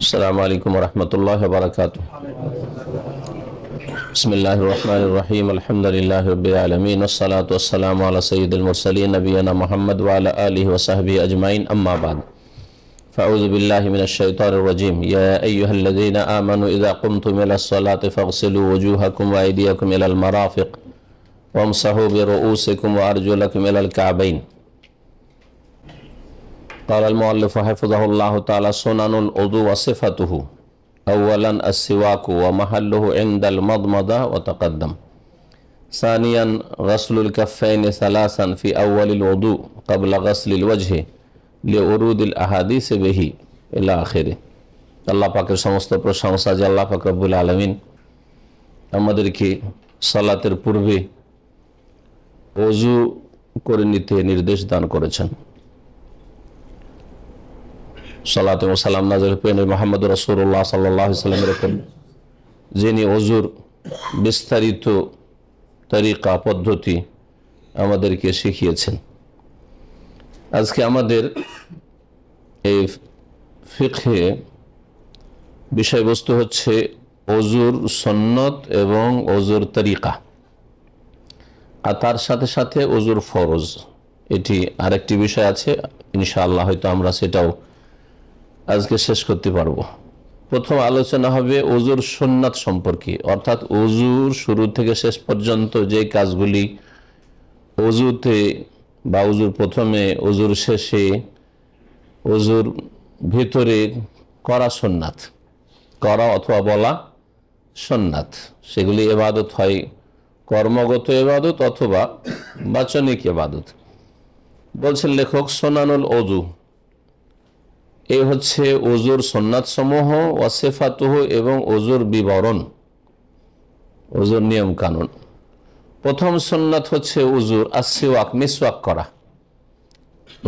अस्सलामु अलैकुम वरहमतुल्लाहि वबरकातुह। बिस्मिल्लाहिर रहमानिर रहीम। अल्हम्दुलिल्लाहि रब्बिल आलमीन वस्सलातु वस्सलामु अला सय्यिदिल मुरसलीन नबियना मुहम्मद व अला आलिहि व सहबिहि अजमाइन। अम्मा बाद, फ़अऊज़ु बिल्लाहि मिनश शैतानिर रजीम। या अय्युहल्लज़ीना आमनू इज़ा क़ुमतुम इलस सलाति फ़ग़सिलू वुजूहकुम व अयदियकुम इलल मराफ़िक़ वम्सहू बिरुऊसिकुम व अर्जुलकुम इलल कअबैन। क़ालल मुअल्लिफ़ु हफ़िज़हुल्लाहु तआला सुननुल वुज़ू व सिफ़तुहु अव्वलन अस्सिवाकु व महल्लुहु इंदल मज़मज़ा व तक़द्दम। सानियन ग़स्लुल कफ़्फ़ैनि सलासन फ़ी अव्वलिल वुज़ू क़ब्ल ग़स्लिल वजहि लिउरूदिल अहादीस बिही इला आखिरि। আল্লাহ পাকের সমস্ত প্রশংসা যে আল্লাহ পাক রব্বুল আলামিন আমাদেরকে সালাতের পূর্বে ওযু করে নিতে নির্দেশ দান করেছেন। সালাত ও সালাম নাযিল পেন মুহাম্মদ রাসূলুল্লাহ সাল্লাল্লাহু আলাইহি ওয়াসাল্লামের উপর, যিনি ওযুর বিস্তারিত তরিকা পদ্ধতি আমাদেরকে শিখিয়েছেন। আজকে আমাদের এই ফিকহে বিষয়বস্তু হচ্ছে ওযুর সুন্নত এবং ওযুর তরিকা, আর তার সাথে সাথে ওযুর ফরজ। এটি আরেকটি বিষয় আছে, ইনশাআল্লাহ হয়তো আমরা সেটাও আজকে শেষ করতে পারবো। প্রথম আলোচনা হবে ওযুর সুন্নাত সম্পর্কে, অর্থাৎ ওযুর শুরু থেকে শেষ পর্যন্ত যে কাজগুলি ওযুতে বা ওযুর প্রথমে, ওযুর শেষে, ওযুর ভিতরে করা সুন্নাত, করা অথবা বলা সুন্নাত, সেগুলি ইবাদত হয় কর্মগত ইবাদত অথবা বাচনিক ইবাদত। বলছেন লেখক সুনানুল ওযু, এই হচ্ছে ওযুর সুন্নাত সমূহ, ওয়াসিফাতুহু এবং ওযুর বিবরণ, ওযুর নিয়ম কানুন। প্রথম সুন্নাত হচ্ছে ওযুর আসসিওয়াক, মিসওয়াক করা।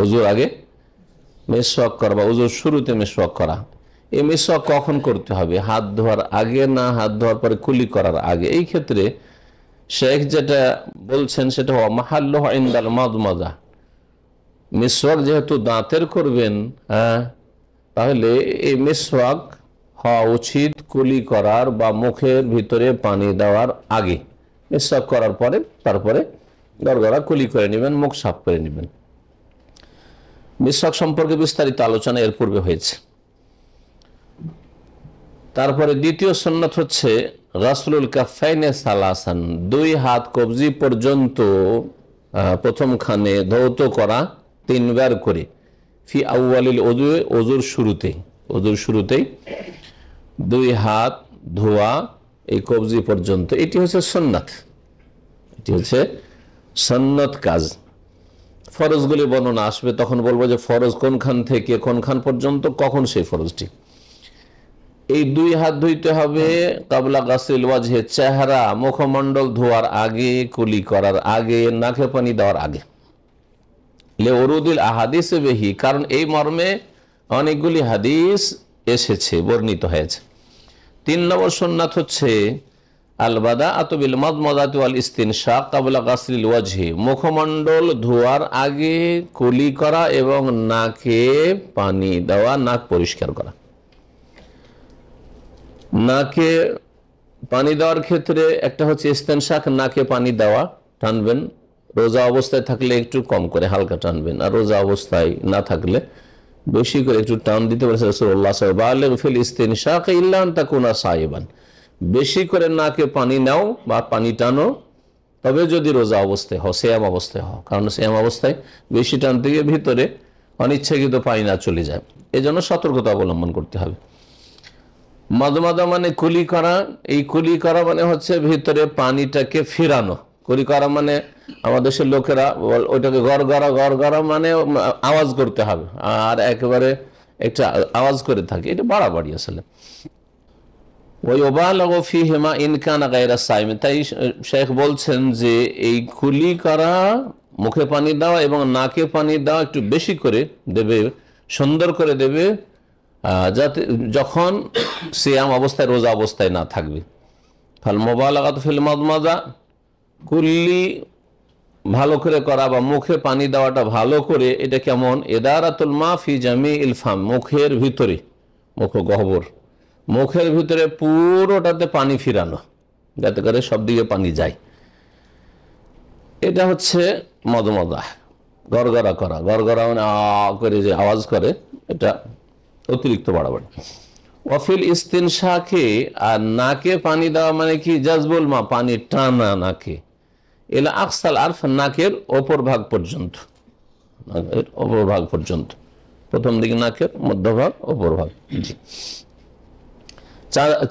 ওযুর আগে মিসওয়াক করা বা ওযুর শুরুতে মিসওয়াক করা। এই মিসওয়াক কখন করতে হবে? হাত ধোয়ার আগে না হাত ধোয়ার পরে কুলি করার আগে? এই ক্ষেত্রে শেখ যেটা বলছেন সেটা মাহাল্লুহু ইনদাল মাযমাযা। মিসওয়াক যেহেতু দাঁতের করবেন, তাহলে এই মিসওয়াক হওয়া উচিত কুলি করার বা মুখের ভিতরে পানি দেওয়ার আগে। মিসওয়াক করার পরে তারপরে গড়গড়া কুলি করে নেবেন, মুখ সাফ করে নেবেন। মিসওয়াক সম্পর্কে বিস্তারিত আলোচনা এর পূর্বে হয়েছে। তারপরে দ্বিতীয় সুন্নাত হচ্ছে গাসলুল কাফাইনে সালাসান, দুই হাত কবজি পর্যন্ত প্রথমখানে ধৌত করা তিনবার করে। ফি আউয়ালিল ওযু, ওযুর শুরুতেই, ওযুর শুরুতেই দুই হাত ধোয়া এই কবজি পর্যন্ত। এটি হচ্ছে সুন্নাত, এটি হচ্ছে সুন্নত কাজ। ফরজগুলি বর্ণনা আসবে, তখন বলবো যে ফরজ কোনখান থেকে কোনখান পর্যন্ত, কখন সেই ফরজটি। এই দুই হাত ধুইতে হবে কাবলা গাসিল ওয়াজহে, চেহারা মুখমণ্ডল ধোয়ার আগে, কুলি করার আগে, নাকে পানি দেওয়ার আগে। লিউরুদিল আহাদিস বিহি, কারণ এই মর্মে অনেকগুলি হাদিস এসেছে, বর্ণিত হয়েছে। 3 নম্বর সুন্নাত হচ্ছে আল বাদাআতু বিল মাযমাযাতি ওয়াল ইসতিনশাক ক্বাবলা গাসলিল ওয়াজহি, মুখমণ্ডল ধোয়ার আগে কুলি করা এবং নাকে পানি দেওয়া, নাক পরিষ্কার করা। নাকে পানি দেওয়ার ক্ষেত্রে একটা হচ্ছে ইস্তেনশাক, নাকে পানি দেওয়া, টানবেন। রোজা অবস্থায় থাকলে একটু কম করে হালকা টানবেন, আর রোজা অবস্থায় না থাকলে বেশি করে একটু টান দিতে পারে রাসূলুল্লাহ সাল্লাল্লাহু আলাইহি ওয়াসাল্লাম। ফিল ইস্তিনশাক ইল্লা আন তাকুনা সাইবান, বেশি করে নাকে পানি নাও বা পানি টানো, তবে যদি রোজা অবস্থায় হও, সিয়াম অবস্থায় হও, কারণ সিয়াম অবস্থায় বেশি টানতে গিয়ে ভিতরে অনিচ্ছাকৃত পানি না চলে যায়, এজন্য সতর্কতা অবলম্বন করতে হবে। মাযমাযা মানে কুলি করা, এই কুলি করা মানে হচ্ছে ভিতরে পানিটাকে ফিরানো। কুলি করা মানে আমাদের দেশের লোকেরা ওইটাকে গড়গড়া, গড়গড়া মানে আওয়াজ করতে হবে, আর একেবারে একটা আওয়াজ করে থাকে, এটা বাড়াবাড়ি আসলে। ওয়ায়ুবালাগু ফীহিমা ইন কানা গায়রা সাইম, তাই শেখ বলছেন যে এই কুলি করা, মুখে পানি দেওয়া এবং নাকে পানি দেওয়া একটু বেশি করে দেবে, সুন্দর করে দেবে, যাতে যখন সিয়াম অবস্থায়, রোজা অবস্থায় না থাকবে। ফাল মুবালাগাতু ফিল মাযমাযা, কুল্লি ভালো করে করা বা মুখে পানি দেওয়াটা ভালো করে, এটা কেমন? ইদারাতুল মা ফি জামিইল ফাম, মুখের ভিতরে, মুখগহ্বর, মুখের ভিতরে পুরোটাতে পানি ফিরানো যাতে করে সব দিকে পানি যায়। এটা হচ্ছে মদমদা, গড়গড়া করা, গড়গড়া মানে করে যে আওয়াজ করে, এটা অতিরিক্ত বাড়াবাড়ি। ওয়াফিল ইস্তিনশাকে, আর নাকে পানি দেওয়া মানে কি, জাজবুল মা, পানি টানা নাকে, এলা আকসাল আরফ, নাকের ওপর ভাগ পর্যন্ত, নাকের ওপর ভাগ পর্যন্ত, প্রথম দিকে নাকের মধ্যভাগ, ওপর ভাগ। জি।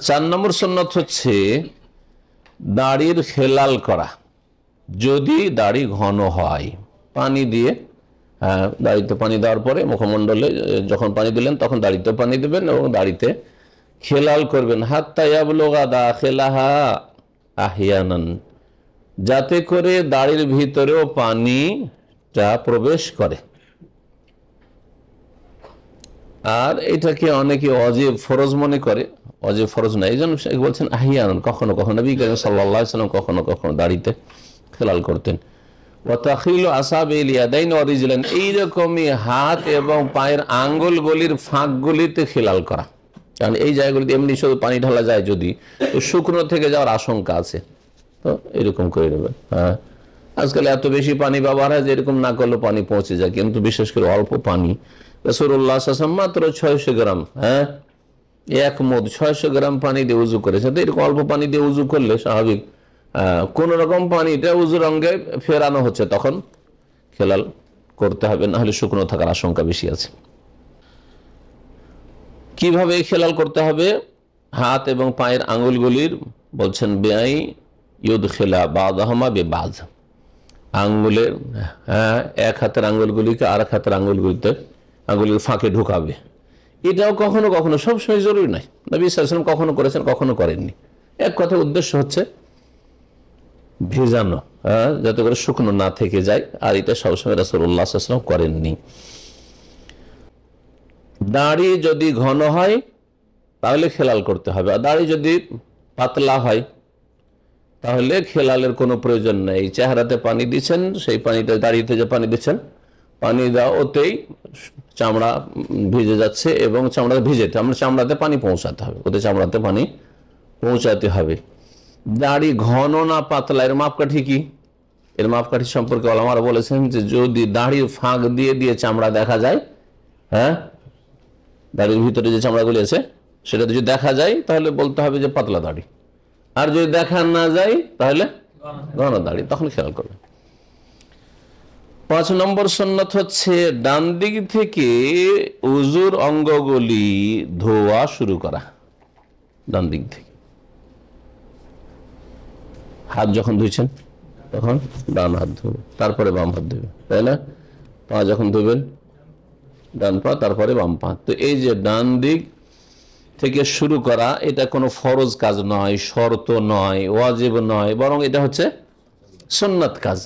4 নম্বর সুন্নাত হচ্ছে দাড়ির খেলাল করা। যদি দাড়ি ঘন হয়, পানি দিয়ে, দাড়িতে পানি দেওয়ার পরে মুখমণ্ডলে যখন পানি দিলেন তখন দাড়িতে পানি দেবেন এবং দাড়িতে খেলাল করবেন। হাত্তা ইয়াবলুগা দাখিলাহা আহিয়ানান, যাতে করে দাড়ির ভিতরেও পানিটা প্রবেশ করে। আর এটাকে অনেকে অজেব ফরজ মনে করে, অজেব ফরজ না, এই জন্য বলছেন আহিয়ানান, কখনো কখনো। নবী করিম সাল্লাল্লাহু আলাইহি ওয়াসাল্লাম কখনো কখনো দাড়িতে খেলাল করতেন। এইরকমই হাত এবং পায়ের আঙ্গুলগুলির ফাঁকগুলিতে খেলাল করা, কারণ এই জায়গাগুলিতে এমনি শুধু পানি ঢালা যায় যদি, তো শুকনো থেকে যাওয়ার আশঙ্কা আছে, তো এরকম করে নেবেন। হ্যাঁ, আজকাল এত বেশি পানি ব্যবহার হয় যে এরকম না করলেও পানি পৌঁছে যায়, কিন্তু বিশেষ করে অল্প পানি। রাসূলুল্লাহ সাল্লাল্লাহু আলাইহি ওয়াসাল্লাম মাত্র 600 গ্রাম, হ্যাঁ, এক মদ 600 গ্রাম পানি দিয়ে উজু করেছে। তো এরকম অল্প পানি দিয়ে উজু করলে স্বাভাবিক কোন রকম পানিটা উজুর অঙ্গে ফেরানো হচ্ছে, তখন খেলাল করতে হবে, না হলে শুকনো থাকার আশঙ্কা বেশি আছে। কিভাবে খেলাল করতে হবে? হাত এবং পায়ের আঙ্গুলগুলির, বলছেন বেআই ইউদ খেলা বাদাহমা বেবাজ, আঙ্গুলের, এক হাতের আঙ্গুলগুলিকে আর এক হাতের আঙ্গুলের ফাঁকে ঢুকাবে। এটাও কখনো কখনো, সবসময় জরুরি নয়। নবী সাল্লাল্লাহু আলাইহি ওয়াসাল্লাম কখনো করেছেন, কখনো করেননি। এক কথা উদ্দেশ্য হচ্ছে ভেজানো, যাতে করে শুকনো না থেকে যায়, আর এটা সবসময় রাসূলুল্লাহ সাল্লাল্লাহু আলাইহি ওয়াসাল্লাম করেননি। দাড়ি যদি ঘন হয় তাহলে খেলাল করতে হবে, আর দাড়ি যদি পাতলা হয় তাহলে খেলালের কোনো প্রয়োজন নেই। চেহারাতে পানি দিচ্ছেন, সেই পানিতে দাড়িতে যে পানি দিচ্ছেন, পানি দেওয়া ওতেই চামড়া ভিজে যাচ্ছে এবং চামড়াতে ভিজেতে আমরা চামড়াতে পানি পৌঁছাতে হবে, ওতে চামড়াতে পানি পৌঁছাতে হবে। দাড়ি ঘন না পাতলা, এর মাপকাঠি কি? এর মাপকাঠি সম্পর্কে ওলামারা বলেছেন যে যদি দাড়ির ফাঁক দিয়ে দিয়ে চামড়া দেখা যায়, হ্যাঁ, দাড়ির ভিতরে যে চামড়াগুলি আছে সেটা যদি দেখা যায় তাহলে বলতে হবে যে পাতলা দাড়ি, আর যদি দেখা না যায় তাহলে ঘন দাড়ি, তখন খেয়াল করবে। 5 নম্বর সুন্নাত হচ্ছে ডান দিক থেকে উজুর অঙ্গগুলি ধোয়া শুরু করা। ডান দিক থেকে হাত যখন ধুইছেন তখন ডান হাত ধুবে, তারপরে বাম হাত ধুবে, তাই না? পা যখন ধুবেন ডান পা, তারপরে বাম পা। তো এই যে ডান দিক থেকে শুরু করা, এটা কোনো ফরজ কাজ নয়, শর্ত নয়, ওয়াজিব নয়, বরং এটা হচ্ছে সুন্নাত কাজ।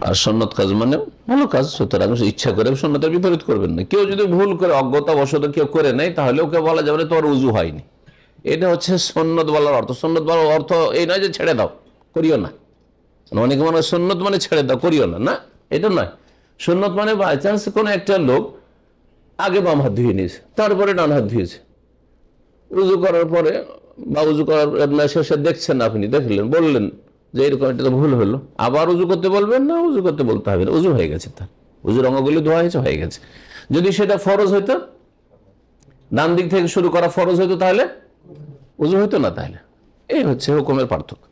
আর সুন্নাত কাজ মানে ভালো কাজ, সুতরাং ইচ্ছা করে সুন্নাতের বিপরীত করবেন না। কেউ যদি ভুল করে অজ্ঞতাবশত কেউ করে নেয় তাহলে ওকে বলা যাবে তোমার উজু হয়নি। এটা হচ্ছে সুন্নত বলার অর্থ। সুন্নত বলার অর্থ এই নয় যে ছেড়ে দাও, করিও না। অনেকে মনে হয় সুন্নত মানে ছেড়ে দাও, করিও না, না, এটা নয়। সুন্নত মানে বাই চান্স কোনো একটা লোক আগে বাম হাত ধুয়ে নিয়েছে, তারপরে ডান হাত ধুয়েছে, উজু করার পরে বা উজু করার শেষে দেখছেন, আপনি দেখলেন, বললেন যে এরকম এটা তো ভুল হলো, আবার উজু করতে বলবেন না? উজু করতে বলতে হবে না, উজু হয়ে গেছে, তার উজুর অঙ্গগুলি ধোয়া হয়েছে, হয়ে গেছে। যদি সেটা ফরজ হইতো, ডান দিক থেকে শুরু করা ফরজ হইতো, তাহলে উজু হইতো না। তাহলে এই হচ্ছে হুকুমের পার্থক্য।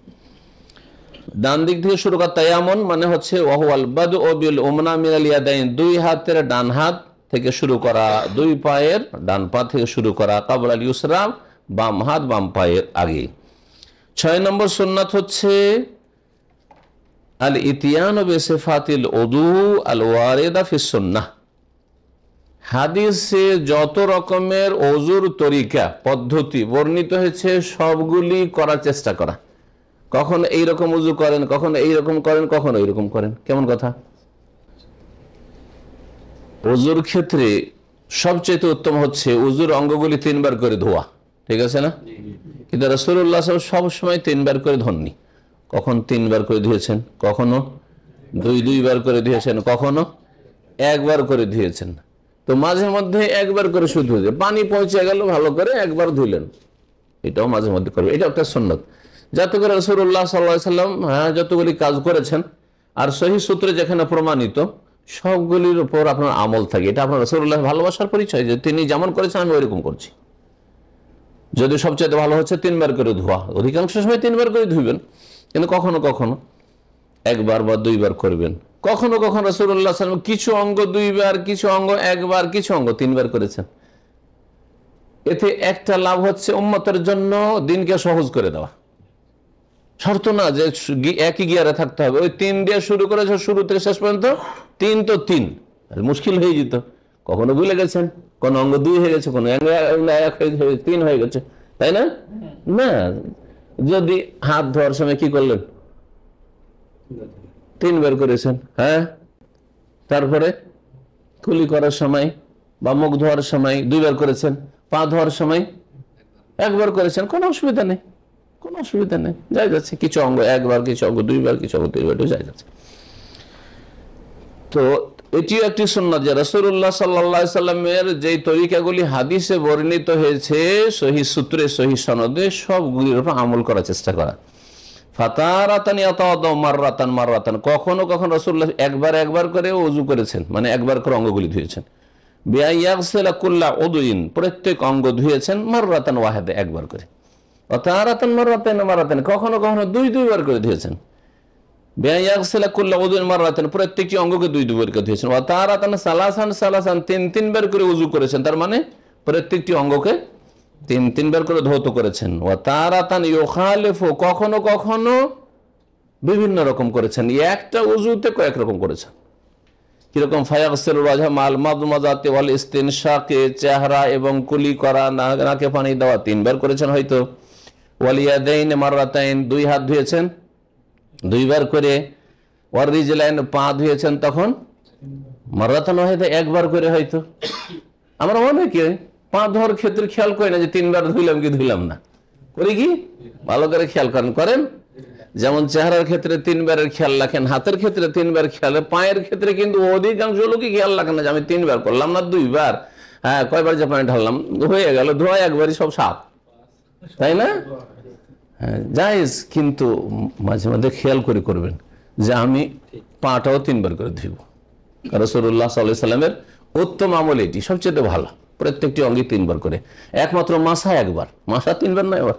ডান দিক থেকে শুরু করা তায়াম্মুন মানে হচ্ছে ওয়াহুয়াল বাদউ বিল উমনা মিনাল ইয়াদাইন, দুই হাতের ডান হাত থেকে শুরু করা, দুই পায়ের ডান পা থেকে শুরু করা, কাবলাল ইউসরা, বাম হাত বাম পায়ের আগে। 6 নম্বর সুন্নাত হচ্ছে আল ইতিয়ানু বিসিফাতিল উযু আল ওয়ারিদা ফিস সুন্নাহ, হাদিসে যত রকমের ওযুর তরিকা পদ্ধতি বর্ণিত হয়েছে সবগুলি করার চেষ্টা করা। কখন এইরকম উযু করেন, কখন এইরকম করেন, কখন এইরকম করেন, কেমন কথা? ওযুর ক্ষেত্রে সবচেয়ে উত্তম হচ্ছে উযুর অঙ্গগুলি 3 বার করে ধোয়া, ঠিক আছে না? কিন্তু রাসূলুল্লাহ সাল্লাল্লাহু আলাইহি ওয়াসাল্লাম সবসময় 3 বার করে ধননি। কখন 3 বার করে ধুয়েছেন, কখনো 2 বার করে ধুয়েছেন, কখনো 1 বার করে ধুয়েছেন। তো মাঝে মধ্যে একবার করে শুধু পানি পৌঁছে গেল ভালো করে একবার ধুইলেন, এটাও মাঝে মধ্যে করবে, এটা একটা সুন্নত। যাতে করে রাসূলুল্লাহ সাল্লাল্লাহু আলাইহি ওয়াসাল্লাম যতগুলি কাজ করেছেন আর সহিহ সূত্রে যেখানে প্রমাণিত সবগুলির উপর আপনার আমল থাকে। এটা আপনার রাসূলুল্লাহ ভালোবাসার পরিচয়, যে তিনি যেমন করেছেন আমি ওইরকম করছি। যদি সবচেয়ে ভালো হচ্ছে 3 বার করে ধোয়া, অধিকাংশ সময় 3 বার করে ধুইবেন, কিন্তু কখনো কখনো একবার বা 2 বার করবেন। কখনো কখনো রাসূলুল্লাহ সাল্লাল্লাহু আলাইহি ওয়াসাল্লাম কিছু অঙ্গ 2 বার, কিছু অঙ্গ 1 বার, কিছু অঙ্গ 3 বার করেছেন। এতে একটা লাভ হচ্ছে উম্মতের জন্য দিনকে সহজ করে দেওয়া। শর্ত না যে একই গিয়ারে থাকতে হবে, ওই 3 দিয়ে শুরু করেছে শুরু থেকে শেষ পর্যন্ত 3 তো 3, মুশকিল হয়ে যেত। কখনো ভুলে গেছেন, কোন অঙ্গ 2 হয়ে গেছে, কোন 3 হয়ে গেছে, তাই না? না, যদি হাত ধোয়ার সময় কি করলেন, 3 বার করেছেন, হ্যাঁ, তারপরে কুলি করার সময় বা মুখ ধোয়ার সময় 2 বার করেছেন, পা ধোয়ার সময় 1 বার করেছেন, কোনো অসুবিধা নেই, কোনো অসুবিধা নেই, যাই যাচ্ছে। কিছু অঙ্গ 1 বার, কিছু অঙ্গ 2 বার, কিছু অঙ্গ 3 বার, যাই যাচ্ছে। তো এটিও একটি সুন্নাত যে রাসূলুল্লাহ সাল্লাল্লাহু আলাইহি সাল্লামের যে তরিকাগুলি হাদিসে বর্ণিত হয়েছে সহিহ সূত্রে সহিহ সনদে, সবগুলির উপর আমল করার চেষ্টা করা। ফাতারাতান ইয়াতাওয়াদা মাররাতান মাররাতান, কখনো কখনো রাসূলুল্লাহ একবার করে ওযু করেছেন, মানে একবার করে অঙ্গগুলি ধুয়েছেন। বিআইয়াগসিলা কুল্লা উযুইন, প্রত্যেক অঙ্গ ধুয়েছেন মাররাতান ওয়াহিদা, একবার করে। ফাতারাতান মাররাতান মাররাতান, কখনো কখনো 2 বার করে ধুয়েছেন। বিআইয়াগসিলা কুল্লা উযুইন মাররাতান, প্রত্যেকটি অঙ্গকে 2 বার করে ধুয়েছেন। ফাতারাতান সালাসান সালাসান, 3 বার করে ওযু করেছেন, তার মানে প্রত্যেকটি অঙ্গকে 3 বার করে ধৌত করেছেন। ওয়া তারাতান ইউখালিফু, কখনো কখনো বিভিন্ন রকম করেছেন, একটা ওযুতে কয়েক রকম করেছেন। কিরকম? ফায়াগসিলু ওয়াজহা মাল মাদমাজাতি ওয়াল ইস্তিনশাকে, চেহারা এবং কুলি করা, নাকে পানি দেওয়া 3 বার করেছেন হয়তো। ওয়াল ইয়াদাইন মাররাতাইন, 2 হাত ধুয়েছেন 2 বার করে। ওয়ার রিজলাইন, পা ধুয়েছেন তখন মাররাতান ওয়াহিদা, 1 বার করে হয়তো। আমরা অনেকে পা ধোয়ার ক্ষেত্রে খেয়াল করি না যে 3 বার ধুইলাম কি ধুইলাম না, করি কি? ভালো করে খেয়াল করেন। যেমন চেহারার ক্ষেত্রে 3 বারের খেয়াল রাখেন, হাতের ক্ষেত্রে 3 বার খেয়াল, পায়ের ক্ষেত্রে কিন্তু অধিকাংশ লোকই খেয়াল রাখেন না যে আমি 3 বার করলাম না 2 বার, হ্যাঁ, কয়বার যে পানি ঢাললাম, হয়ে গেল ধোয়া একবারই সব সাফ, তাই না? হ্যাঁ, জায়েজ, কিন্তু মাঝে মাঝে খেয়াল করে করবেন যে আমি পাটাও 3 বার করে ধুইব। রাসূলুল্লাহ সাল্লাল্লাহু আলাইহি সাল্লামের উত্তম আমল এটি, সবচেয়ে ভালো, প্রত্যেকটি অঙ্গে 3 বার করে। একমাত্র মাসা 1 বার, মাসা 3 বার নয়, এবার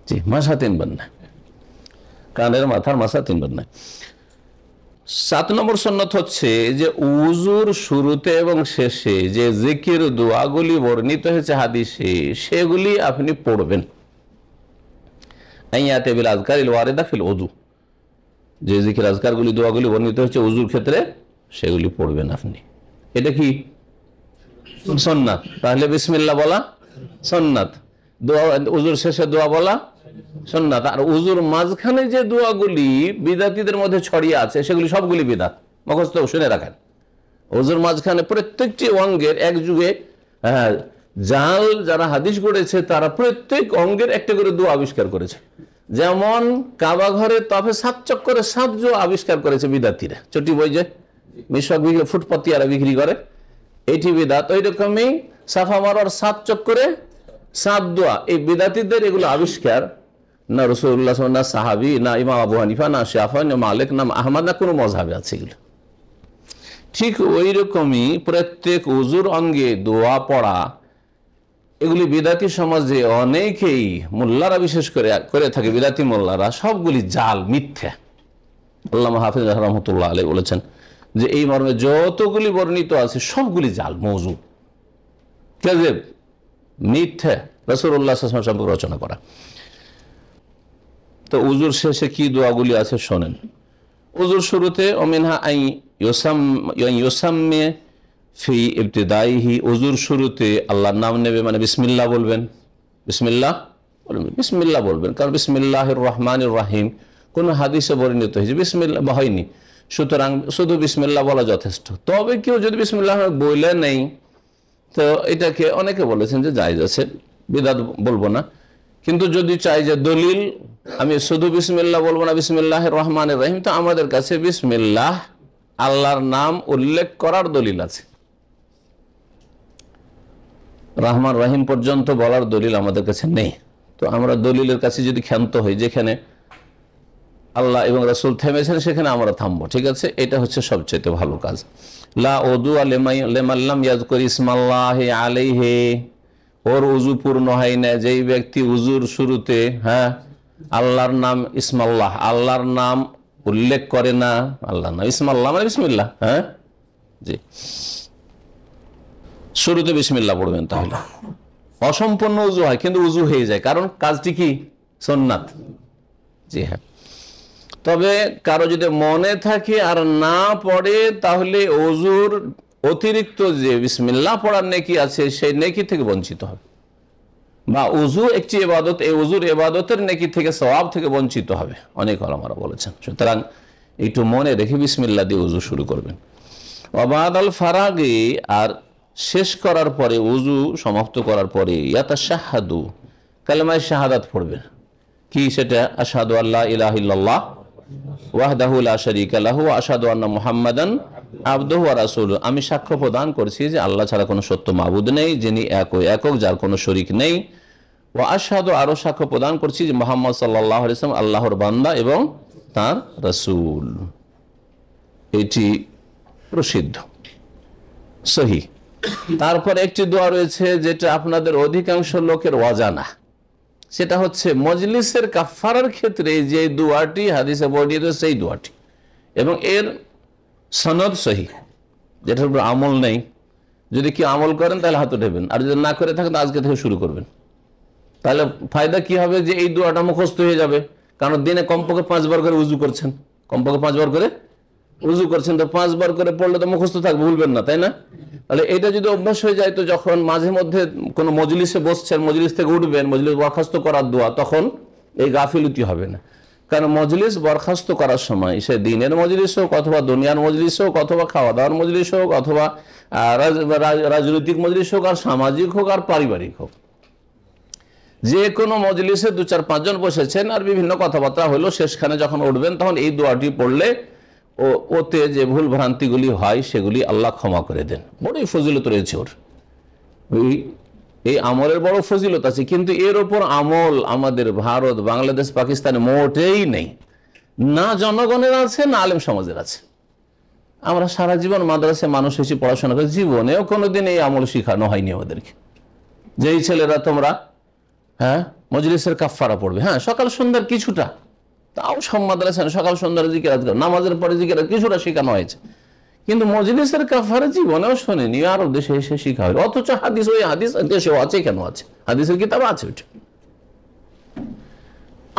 জি, মাসা 3 বার না, কানের মাথার মাসা 3 বার নয়। 7 নম্বর সুন্নাত হচ্ছে যে উযুর শুরুতে এবং শেষে যে জিকির দোয়াগুলি বর্ণিত হয়েছে হাদিসে, সেগুলি আপনি পড়বেন। আইয়াতে বিল আযকারিল ওয়ারিদা ফিল উযু, যে জিকির আযকারগুলি দোয়াগুলি বর্ণিত হয়েছে উযুর ক্ষেত্রে, সেগুলি পড়বেন আপনি। এটা কি সুন্নাত? তাহলে বিসমিল্লাহ বলা সুন্নাত, দোয়া উযুর শেষে দোয়া বলা সুন্নাত। আর উযুর মাঝখানে যে দোয়াগুলি বিদাতীদের মধ্যে ছড়িয়ে আছে, সেগুলি সবগুলি বিদাত, মুখস্থ শুনে রাখেন। উযুর মাঝখানে প্রত্যেকটি অঙ্গের এক যুগে জাল যারা হাদিস গড়েছে তারা প্রত্যেক অঙ্গের একটা করে দোয়া আবিষ্কার করেছে। যেমন কাবা ঘরে তফে 7 চক্করে 7 দোয়া আবিষ্কার করেছে বিদাতীরা, চটি বই যে মিশক বিক্রি ফুটপাতিয়ারা বিক্রি করে, এটি বিদাত। ওই রকমই সাফা মারার 7 চক্করে 7 দোয়া, এই বিদাতীদের এগুলো আবিষ্কার না রাসূলুল্লাহ, না সাহাবী, না ইমাম আবু হানিফা, না শাফিঈ, না মালিক, না আহমদ, না কোনো মাযহাবে আছে এগুলো। ঠিক ওই রকমই প্রত্যেক উযুর অঙ্গে দোয়া পড়া, এগুলি বিদাতি সমাজে অনেকেই, মোল্লারা বিশেষ করে থাকে, বিদাতি মোল্লারা, সবগুলি জাল, মিথ্যা। আল্লামা হাফিজ রাহমাতুল্লাহ আলাইহি বলেছেন যে এই মর্মে যতগুলি বর্ণিত আছে সবগুলি জাল, মওযু, কাযিব, মিথ্যা, রাসূলুল্লাহ সাল্লাল্লাহু আলাইহি ওয়াসাল্লাম সম্পর্কে রচনা করা। তো উযুর শেষে কি দোয়াগুলি আছে শোনেন। উযুর শুরুতে ওমিনহা আই ইউসাম্মি ফি ইবতিদাইহি, উযুর শুরুতে আল্লাহর নাম নেবে, মানে বিসমিল্লাহ বলবেন, বিসমিল্লাহ বলবেন, বিসমিল্লাহ বলবেন, কারণ বিসমিল্লাহির রহমানির রহিম কোন হাদিসে বর্ণিত হয়েছে বিসমিল্লাহ হয়নি, সুতরাং শুধু বিসমিল্লাহ বলা যথেষ্ট। তবে কেউ যদি বিসমিল্লাহ বলে নেই, তো এটাকে অনেকে বলেছেন যে জায়েজ আছে, বিদআত বলবো না। কিন্তু যদি চাই যে দলিল আমি শুধু বিসমিল্লাহ বলবো না, বিসমিল্লাহির রহমানির রহিম, তো আমাদের কাছে বিসমিল্লাহ আল্লাহর নাম উল্লেখ করার দলিল আছে। রহমান রহিম পর্যন্ত বলার দলিল আমাদের কাছে নেই। তো আমরা দলিলের কাছে যদি ক্ষান্ত হই, যেখানে আল্লাহ এবং রাসূল থেমেছেন সেখানে আমরা থামবো, ঠিক আছে? এটা হচ্ছে সবচেয়ে ভালো কাজ। লা উযু লিমান লাম ইয়াযকুর ইসমাল্লাহি আলাইহি, ওর উজু পূর্ণ হয় না যেই ব্যক্তি উজুর শুরুতে আল্লাহর নাম ইসমাল্লাহ, আল্লাহর নাম উল্লেখ করে না। আল্লাহর নাম ইসমাল্লাহ মানে বিসমিল্লাহ, জি, শুরুতে বিসমিল্লাহ পড়বেন, তাহলে অসম্পূর্ণ উজু হয়, কিন্তু উজু হয়ে যায়, কারণ কাজটি কি সুন্নাত। জি হ্যাঁ, তবে কারো যদি মনে থাকে আর না পড়ে, তাহলে ওযুর অতিরিক্ত যে বিসমিল্লাহ পড়ার নেকি আছে সেই নেকি থেকে বঞ্চিত হবে, বা উযু একটি ইবাদত, এই উযুর ইবাদতের নেকি থেকে, সওয়াব থেকে বঞ্চিত হবে, অনেক ওলামারা বলেছেন। সুতরাং একটু মনে রেখে বিসমিল্লাহ দিয়ে উযু শুরু করবেন। ওয়াবাদাল ফারাগি, আর শেষ করার পরে, উযু সমাপ্ত করার পরে ইয়াতাশাহাদু, কালেমায়ে শাহাদাত পড়বেন। কি সেটা? আশহাদু আল্লা ইলাহা ইল্লাল্লাহ ওয়াহদাহু লা শারীকা লাহু ওয়া আশহাদু আন্না মুহাম্মাদান আবদুহু ওয়া রাসূলুহু, আমি সাক্ষ্য প্রদান করছি যে আল্লাহ ছাড়া কোনো সত্য মাবুদ নেই, যিনি একক, যার কোনো শরীক নেই। ওয়া আশহাদু, আরো সাক্ষ্য প্রদান করছি যে মুহাম্মদ সাল্লাল্লাহু আলাইহি ওয়াসাল্লাম আল্লাহর বান্দা এবং তার রাসূল। এটি প্রসিদ্ধ, সহিহ। তারপর একটি দোয়া রয়েছে যেটা আপনাদের অধিকাংশ লোকের অজানা, সেটা হচ্ছে মজলিসের কাফারার ক্ষেত্রে যে দোয়াটি হাদিসে বর্ণিত, সেই দোয়াটি, এবং এর সনদ সহিহ, যেটার উপর আমল নেই। যদি কেউ আমল করেন তাহলে হাত উঠাবেন, আর যদি না করে থাকেন তো আজকে থেকে শুরু করবেন। তাহলে ফায়দা কি হবে? যে এই দোয়াটা মুখস্থ হয়ে যাবে, কারণ দিনে কমপক্ষে 5 বার করে উযু করছেন, কমপক্ষে 5 বার করে উযু করছেন, তো 5 বার করে পড়লে তো মুখস্থ থাকবে, ভুলবেন না, তাই না? তাহলে এটা যদি অভ্যাস হয়ে যায়, তো যখন মাঝে মধ্যে কোনো মজলিসে বসছেন, মজলিস থেকে উঠবেন, মজলিস বরখাস্ত করার দোয়া, তখন এই গাফিলতি হবে না। কারণ মজলিস বরখাস্ত করার সময়, সে দিনের মজলিস হোক, অথবা দুনিয়ার মজলিস হোক, অথবা খাওয়া দাওয়ার মজলিস হোক, অথবা রাজনৈতিক মজলিস হোক, আর সামাজিক হোক, আর পারিবারিক হোক, যে কোনো মজলিসে 2-4-5 জন বসেছেন আর বিভিন্ন কথাবার্তা হলো, শেষখানে যখন উঠবেন তখন এই দোয়াটি পড়লে ওতে যে ভুল ভ্রান্তিগুলি হয় সেগুলি আল্লাহ ক্ষমা করে দেন। বড়ই ফজিলত রয়েছে ওর, এই আমলের বড় ফজিলত আছে, কিন্তু এর ওপর আমল আমাদের ভারত, বাংলাদেশ, পাকিস্তানে মোটেই নেই, না জনগণের আছে, না আলেম সমাজের আছে। আমরা সারা জীবন মাদ্রাসায় মানুষ এসে পড়াশোনা করে, জীবনেও কোনোদিন এই আমল শিখানো হয়নি আমাদেরকে। যেই ছেলেরা তোমরা মজলিসের কাফারা পড়বে, সকাল সন্ধ্যার কিছুটা, তাও সব মাদ্রাসায় সকাল সন্ধ্যার জিকিরাত, নামাজের পরে জিকিরাত কিছুটা শেখানো হয়েছে, কিন্তু মজলিসের কাফারা জীবনেও শোনেনি, আরব দেশে এসে শিখা হয়। অথচ হাদিস, ওই হাদিস দেশেও আছে, কেন আছে, হাদিসের কিতাব আছে, ওইটা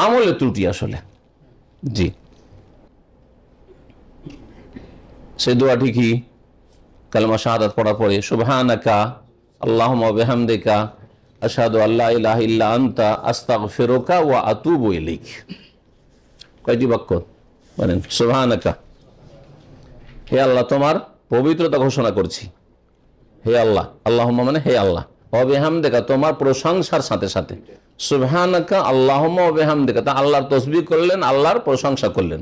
আমলের ত্রুটি আসলে। জি, সেই দোয়াটি কি? কালেমা শাহাদাত পড়ার পরে সুবহানাকা আল্লাহুম্মা ওয়া বিহামদিকা আশহাদু আল্লা ইলাহা ইল্লা আনতা আস্তাগফিরুকা ওয়া আতুবু ইলাইক। কয়টি বাক্য বলেন? সুবহানাকা, হে আল্লাহ তোমার পবিত্রতা ঘোষণা করছি, হে আল্লাহ, আল্লাহুম্মা মানে হে আল্লাহ, ওয়া বিহামদিকা তোমার প্রশংসার সাথে সাথে, সুবহানাকা আল্লাহুম্মা ওয়া বিহামদিকা, তা আল্লাহর তাসবিহ করলেন, আল্লাহর প্রশংসা করলেন।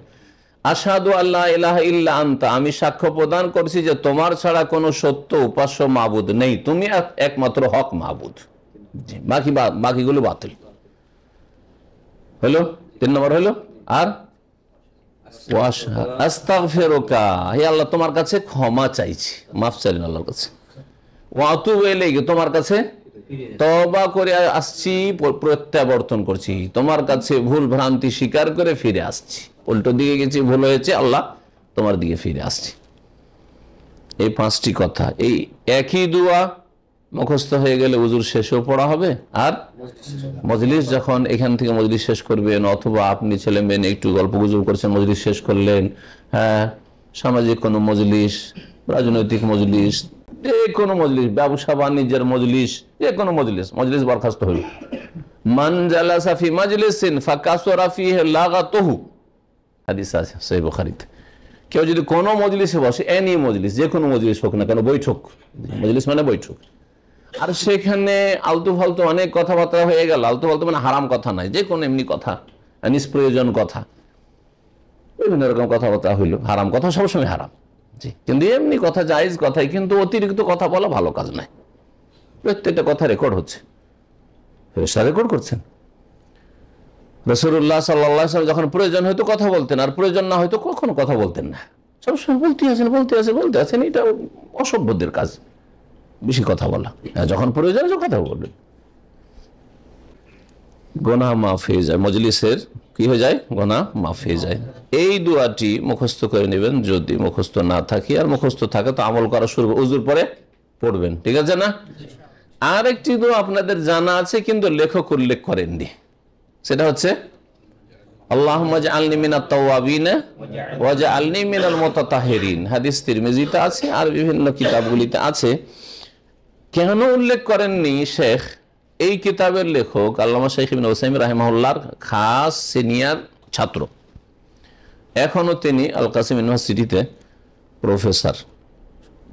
আশহাদু আল্লা ইলাহা ইল্লা আনতা, আমি সাক্ষ্য প্রদান করছি যে তোমার ছাড়া কোনো সত্য উপাস্য মাবুদ নেই, তুমি একমাত্র হক মাবুদ, বাকিগুলো বাতিল। হলো 3 নম্বর হলো। আর আস্তাগফিরুকা, হে আল্লাহ তোমার কাছে ক্ষমা চাইছি, মাফ চাইলেন আল্লাহর কাছে। ওয়া আতুবু ইলাইক, তোমার কাছে তওবা করে আসছি, প্রত্যাবর্তন করছি, তোমার কাছে ভুল ভ্রান্তি স্বীকার করে ফিরে আসছি, উল্টো দিকে গেছি, ভুল হয়েছে, আল্লাহ তোমার দিকে ফিরে আসছি। এই 5টি কথা, এই একই দোয়া মুখস্থ হয়ে গেলে উজুর শেষেও পড়া হবে, আর মজলিস যখন এখান থেকে মজলিস শেষ করবেন, অথবা আপনি ছেলে মেয়ে একটু গল্প গুজব করছেন, মজলিস শেষ করলেন, সামাজিক কোনো মজলিস, রাজনৈতিক মজলিস, যে কোনো মজলিস, ব্যবসা বাণিজ্যের মজলিস, যে কোনো মজলিস বরখাস্ত হইল। মান জালাসা ফি মাজলিসিন ফাকাসুরা ফিহি লাগাতুহু, হাদিস আছে সহিহ বুখারীতে। কেউ যদি কোনো মজলিসে বসে, এনি মজলিস, যে কোনো মজলিস হোক না কেন, বৈঠক, মজলিস মানে বৈঠক, আর সেখানে আলতু ফালতু অনেক কথাবার্তা হয়ে গেল, আলতু ফালতু মানে হারাম কথা নাই, যে কোনো এমনি কথা, নিষ্প্রয়োজন কথা, বিভিন্ন রকম কথাবার্তা হইল, হারাম কথা সবসময় হারাম, জি, কিন্তু এমনি কথা জায়েজ কথাই, কিন্তু অতিরিক্ত কথা বলা ভালো কাজ নাই। প্রত্যেকটা কথা রেকর্ড হচ্ছে, ফেরেশতারা রেকর্ড করছেন। রাসূলুল্লাহ সাল্লাল্লাহু আলাইহি ওয়াসাল্লাম যখন প্রয়োজন হয়তো কথা বলতেন, আর প্রয়োজন না হয়তো কখনো কথা বলতেন না। সবসময় বলতে আছেন, এটা অসভ্যদের কাজ, বেশি কথা বলা। যখন প্রয়োজন কথা বলবেন। গুনাহ মাফ হয়ে যায়, মজলিসের কি হয়ে যায়, গুনাহ মাফ হয়ে যায়। এই দোয়াটি মুখস্থ করে নেবেন, যদি মুখস্থ না থাকে, আর মুখস্থ থাকে তো আমল করা শুরু ওযুর পরে পড়বেন, ঠিক আছে না? আর একটি দোয়া আপনাদের জানা আছে কিন্তু লেখক উল্লেখ করেননি, সেটা হচ্ছে আল্লাহুম্মা জাআলনি মিনাত তাওয়াবিন ওয়া জাআলনি মিনাল মুতাতাহহিরিন। হাদিস তিরমিজিতে আছে আর বিভিন্ন কিতাবগুলিতে আছে। কেন উল্লেখ করেননি শেখ? এই কিতাবের লেখক আল্লামা শাইখ ইবনে উসাইমিন রাহিমাহুল্লাহর খাস সিনিয়র ছাত্র, এখনো তিনি আল কাসিম ইউনিভার্সিটিতে প্রফেসর।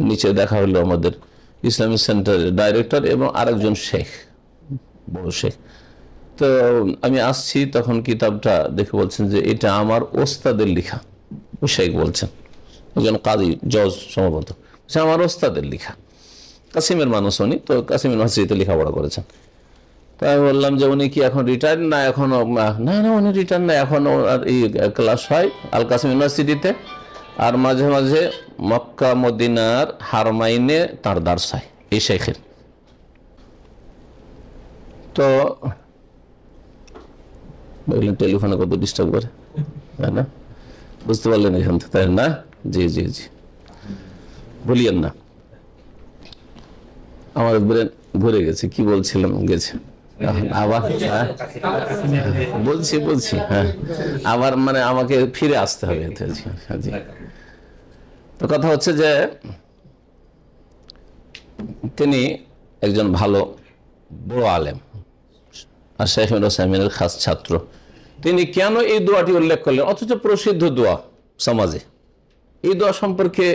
নিচে দেখা হলো আমাদের ইসলামিক সেন্টারের ডাইরেক্টর এবং আরেকজন শেখ, বড় শেখ। তো আমি আসছি, তখন কিতাবটা দেখে বলছেন যে এটা আমার ওস্তাদের লেখা। ও শেখ বলছেন, একজন কাজী জজ সম্ভবত, সে আমার ওস্তাদের লেখা। কাসিমের মানুষ উনি, তো কাসিম ইউনিভার্সিটিতে লেখাপড়া করেছেন। তাই আমি বললাম যে উনি কি এখন রিটায়ার না? এখনো না, উনি রিটায়ার না, এখন এই ক্লাস হয় আল কাসিম ইউনিভার্সিটিতে, আর মাঝে মাঝে মক্কা মদিনার হারমাইনে তার দার্স হয় এই শেখের। তো টেলিফোনে কত ডিস্টার্ব করে, তাই না? বুঝতে পারলেন এখান থেকে, তাই না? জি জি জি, ভুলিয়েন না। আমার ব্রেন ঘুরে গেছে, কি বলছিলাম, গেছে আবার। বলছি হ্যাঁ, আবার মানে আমাকে ফিরে আসতে হবে। তো কথা হচ্ছে যে তিনি একজন ভালো বড় আলেম আর শাইখ ইবনে উসাইমিনের খাস ছাত্র। তিনি কেন এই দোয়াটি উল্লেখ করলেন, অথচ প্রসিদ্ধ দোয়া সমাজে? এই দোয়া সম্পর্কে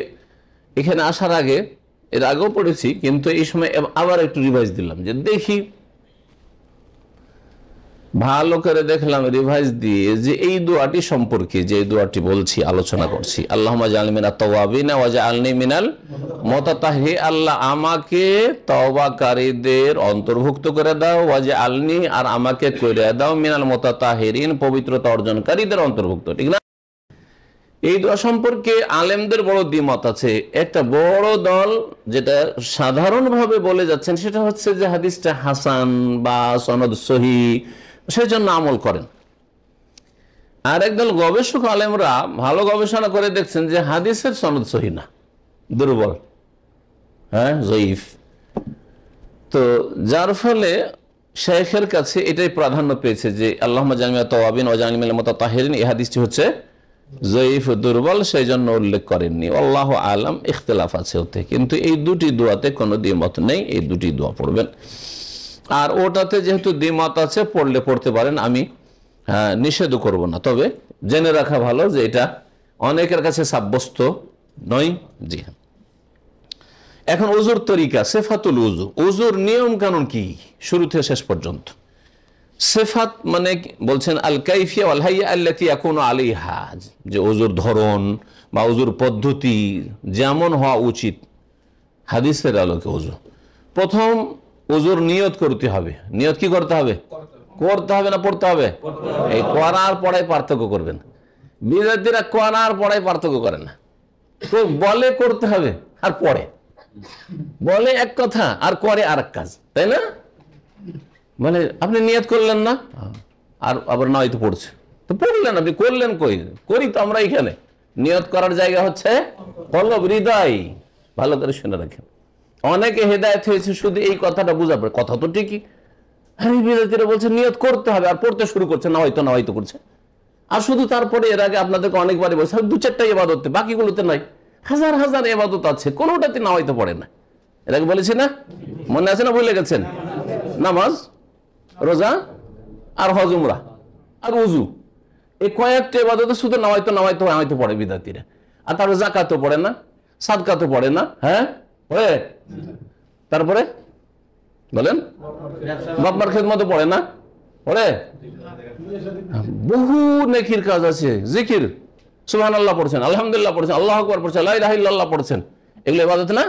এখানে আসার আগে, এর আগেও পড়েছি, কিন্তু এই সময় আবার একটু রিভাইজ দিলাম, যে দেখি ভালো করে দেখলাম রিভাইজ দিয়ে যে এই দোয়াটি সম্পর্কে, যে দোয়াটি বলছি, আলোচনা করছি, আল্লাহুম্মা জাআলনি মিনাত তাওয়াবিন ওয়া জাআলনি মিনাল মুতাতাহহিরিন, আল্লাহ আমাকে তওবাকারীদের অন্তর্ভুক্ত করে দাও, ওয়া জাআলনি আর আমাকে করে দাও মিনাল মুতাতাহহিরিন পবিত্রতা অর্জনকারীদের অন্তর্ভুক্ত, ঠিক না? এই দোয়া সম্পর্কে আলেমদের বড় দ্বিমত আছে। একটা বড় দল যেটা সাধারণভাবে বলে যাচ্ছেন সেটা হচ্ছে যে হাদিসটা হাসান বা সনদ সহিহ, সেজন্য আমল করেন। আর একদল গবেষক আলেমরা ভালো গবেষণা করে দেখছেন যে হাদিসের সনদ সহিহ না, দুর্বল, হ্যাঁ, জয়ীফ। তো যার ফলে শেখের কাছে এটাই প্রাধান্য পেয়েছে যে আল্লাহুম্মা জাআলনি মিনাত তাওয়াবিন ওয়া জাআলনি মিনাল মুতাতাহহিরিন, এই হাদিসটি হচ্ছে জয়ীফ, দুর্বল, সেই জন্য উল্লেখ করেননি। আল্লাহু আলাম, ইখতিলাফ আছে ওতে, কিন্তু এই দুটি দোয়াতে কোনো দ্বিমত নেই, এই দুটি দোয়া পড়বেন। আর ওটাতে যেহেতু দ্বিমত আছে, পড়লে পড়তে পারেন, আমি নিষেধও করব না, তবে জেনে রাখা ভালো যে এটা অনেকের কাছে সাব্যস্ত নয়। জি হ্যাঁ। এখন ওযুর তরিকা, সিফাতুল ওযু, ওযুর নিয়ম কানুন কি শুরু থেকে শেষ পর্যন্ত। সিফাত মানে বলছেন আল কাইফিয়া ওয়াল হাইয়া আল্লাতী ইয়াকুনু আলাইহা, যে ওযুর ধরন বা ওযুর পদ্ধতি যেমন হওয়া উচিত হাদিসের আলোকে ওযু। প্রথম ওযুর নিয়ত করতে হবে। নিয়ত কি করতে হবে? করতে হবে না পড়তে হবে? এই করার পরে পার্থক্য করবেন। বিদাতীরা করার পরে পার্থক্য করে না, তো বলে করতে হবে আর পড়ে, বলে এক কথা আর করে আর এক কাজ, তাই না? মানে আপনি নিয়ত করলেন না, আর আবার নয় তো পড়ছে, তো পড়লেন, আপনি করলেন কই? করি তো আমরা এখানে। নিয়ত করার জায়গা হচ্ছে কলব, হৃদয়। ভালো করে শুনে রাখেন, অনেকে হেদায়েত হয়েছে শুধু এই কথাটা বোঝার পরে। কথা তো ঠিকই, হ্যাঁ, বিদাতীরা বলছে নিয়ত করতে হবে, আর পড়তে শুরু করছে না হয়তো করছে। আর শুধু তারপরে এর আগে আপনাদেরকে অনেকবারই বলছে দু চারটা ইবাদত, বাকিগুলোতে নাই। হাজার হাজার ইবাদত আছে, কোনোটাতে না হয়তো পড়ে না। এর আগে বলেছি না? মনে আছে না? ভুলে গেছেন? নামাজ, রোজা, আর হজ উমরা, আর উজু, এই কয়েকটা ইবাদতে শুধু নামাইতো পড়ে বিদাতীরা। আর তারপরে যাকাতও পড়ে না, সাদকাতও পড়ে না, হ্যাঁ পড়ে। তারপরে বলেন, বাপমার খেদমতও পড়ে না, পড়ে। বহু নেকির কাজ আছে, জিকির, সুবহানাল্লাহ পড়ছেন, আলহামদুলিল্লাহ পড়ছেন, আল্লাহু আকবার পড়ছেন, লা ইলাহা ইল্লাল্লাহ পড়ছেন, এগুলো ইবাদত না?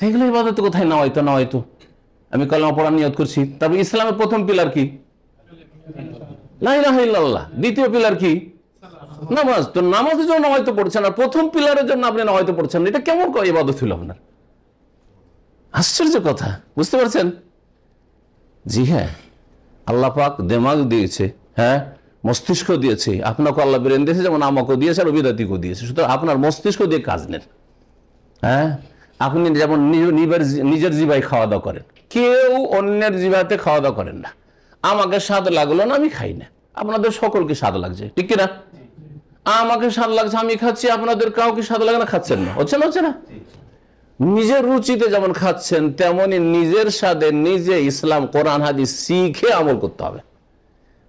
এগুলো ইবাদত কোথায়? না হয়তো আমি কালেমা পড়ার নিয়ত করছি। তবে ইসলামের প্রথম পিলার কি? লা ইলাহা ইল্লাল্লাহ। দ্বিতীয় পিলার কি? নামাজ। তো নামাজের জন্য হয়তো পড়ছেন, আর প্রথম পিলারের জন্য আপনি হয়তো পড়ছেন, এটা কেমন ইবাদত হলো আপনার? আশ্চর্য কথা, বুঝতে পারছেন? জি হ্যাঁ, আল্লাহ পাক দিমাগ দিয়েছে, হ্যাঁ মস্তিষ্ক দিয়েছে, আপনাকে আল্লাহ ব্রেন দিয়েছে, যেমন আমাকেও দিয়েছে আর বিদাতিকেও দিয়েছে। সুতরাং আপনার মস্তিষ্ক দিয়ে কাজ নেন। হ্যাঁ, আপনি যেমন নিজের জিভায় খাওয়া দাওয়া করেন, কেউ অন্যের জিভাতে খাওয়া দাওয়া করেন না। আমাকে স্বাদ লাগলো না, আমি খাই না, আপনাদের সকলকে স্বাদ লাগছে, ঠিক কিনা? আমাকে স্বাদ লাগছে, আমি খাচ্ছি, আপনাদের কাউকে স্বাদ লাগে না, খাচ্ছেন না, হচ্ছে না? নিজের রুচিতে যেমন খাচ্ছেন, তেমনি নিজের স্বাদে নিজে ইসলাম কোরআন হাদিস শিখে আমল করতে হবে।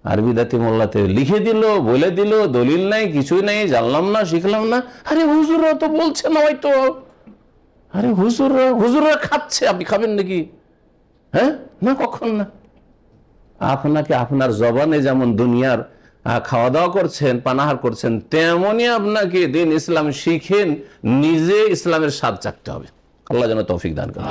আর বিদাতি মোল্লাতে লিখে দিল, বলে দিল, দলিল নাই, কিছুই নাই, জানলাম না, শিখলাম না। আরে হুজুররা তো বলছে না, হয়তো আরে হুজুররা খাচ্ছে, আপনি খাবেন নাকি? হ্যাঁ, না, কখন না। আপনাকে আপনার জবানে যেমন দুনিয়ার খাওয়া দাওয়া করছেন, পানাহার করছেন, তেমনি আপনাকে দিন ইসলাম শিখেন, নিজে ইসলামের স্বাদ চাকতে হবে। আল্লাহ যেন তৌফিক দান করেন।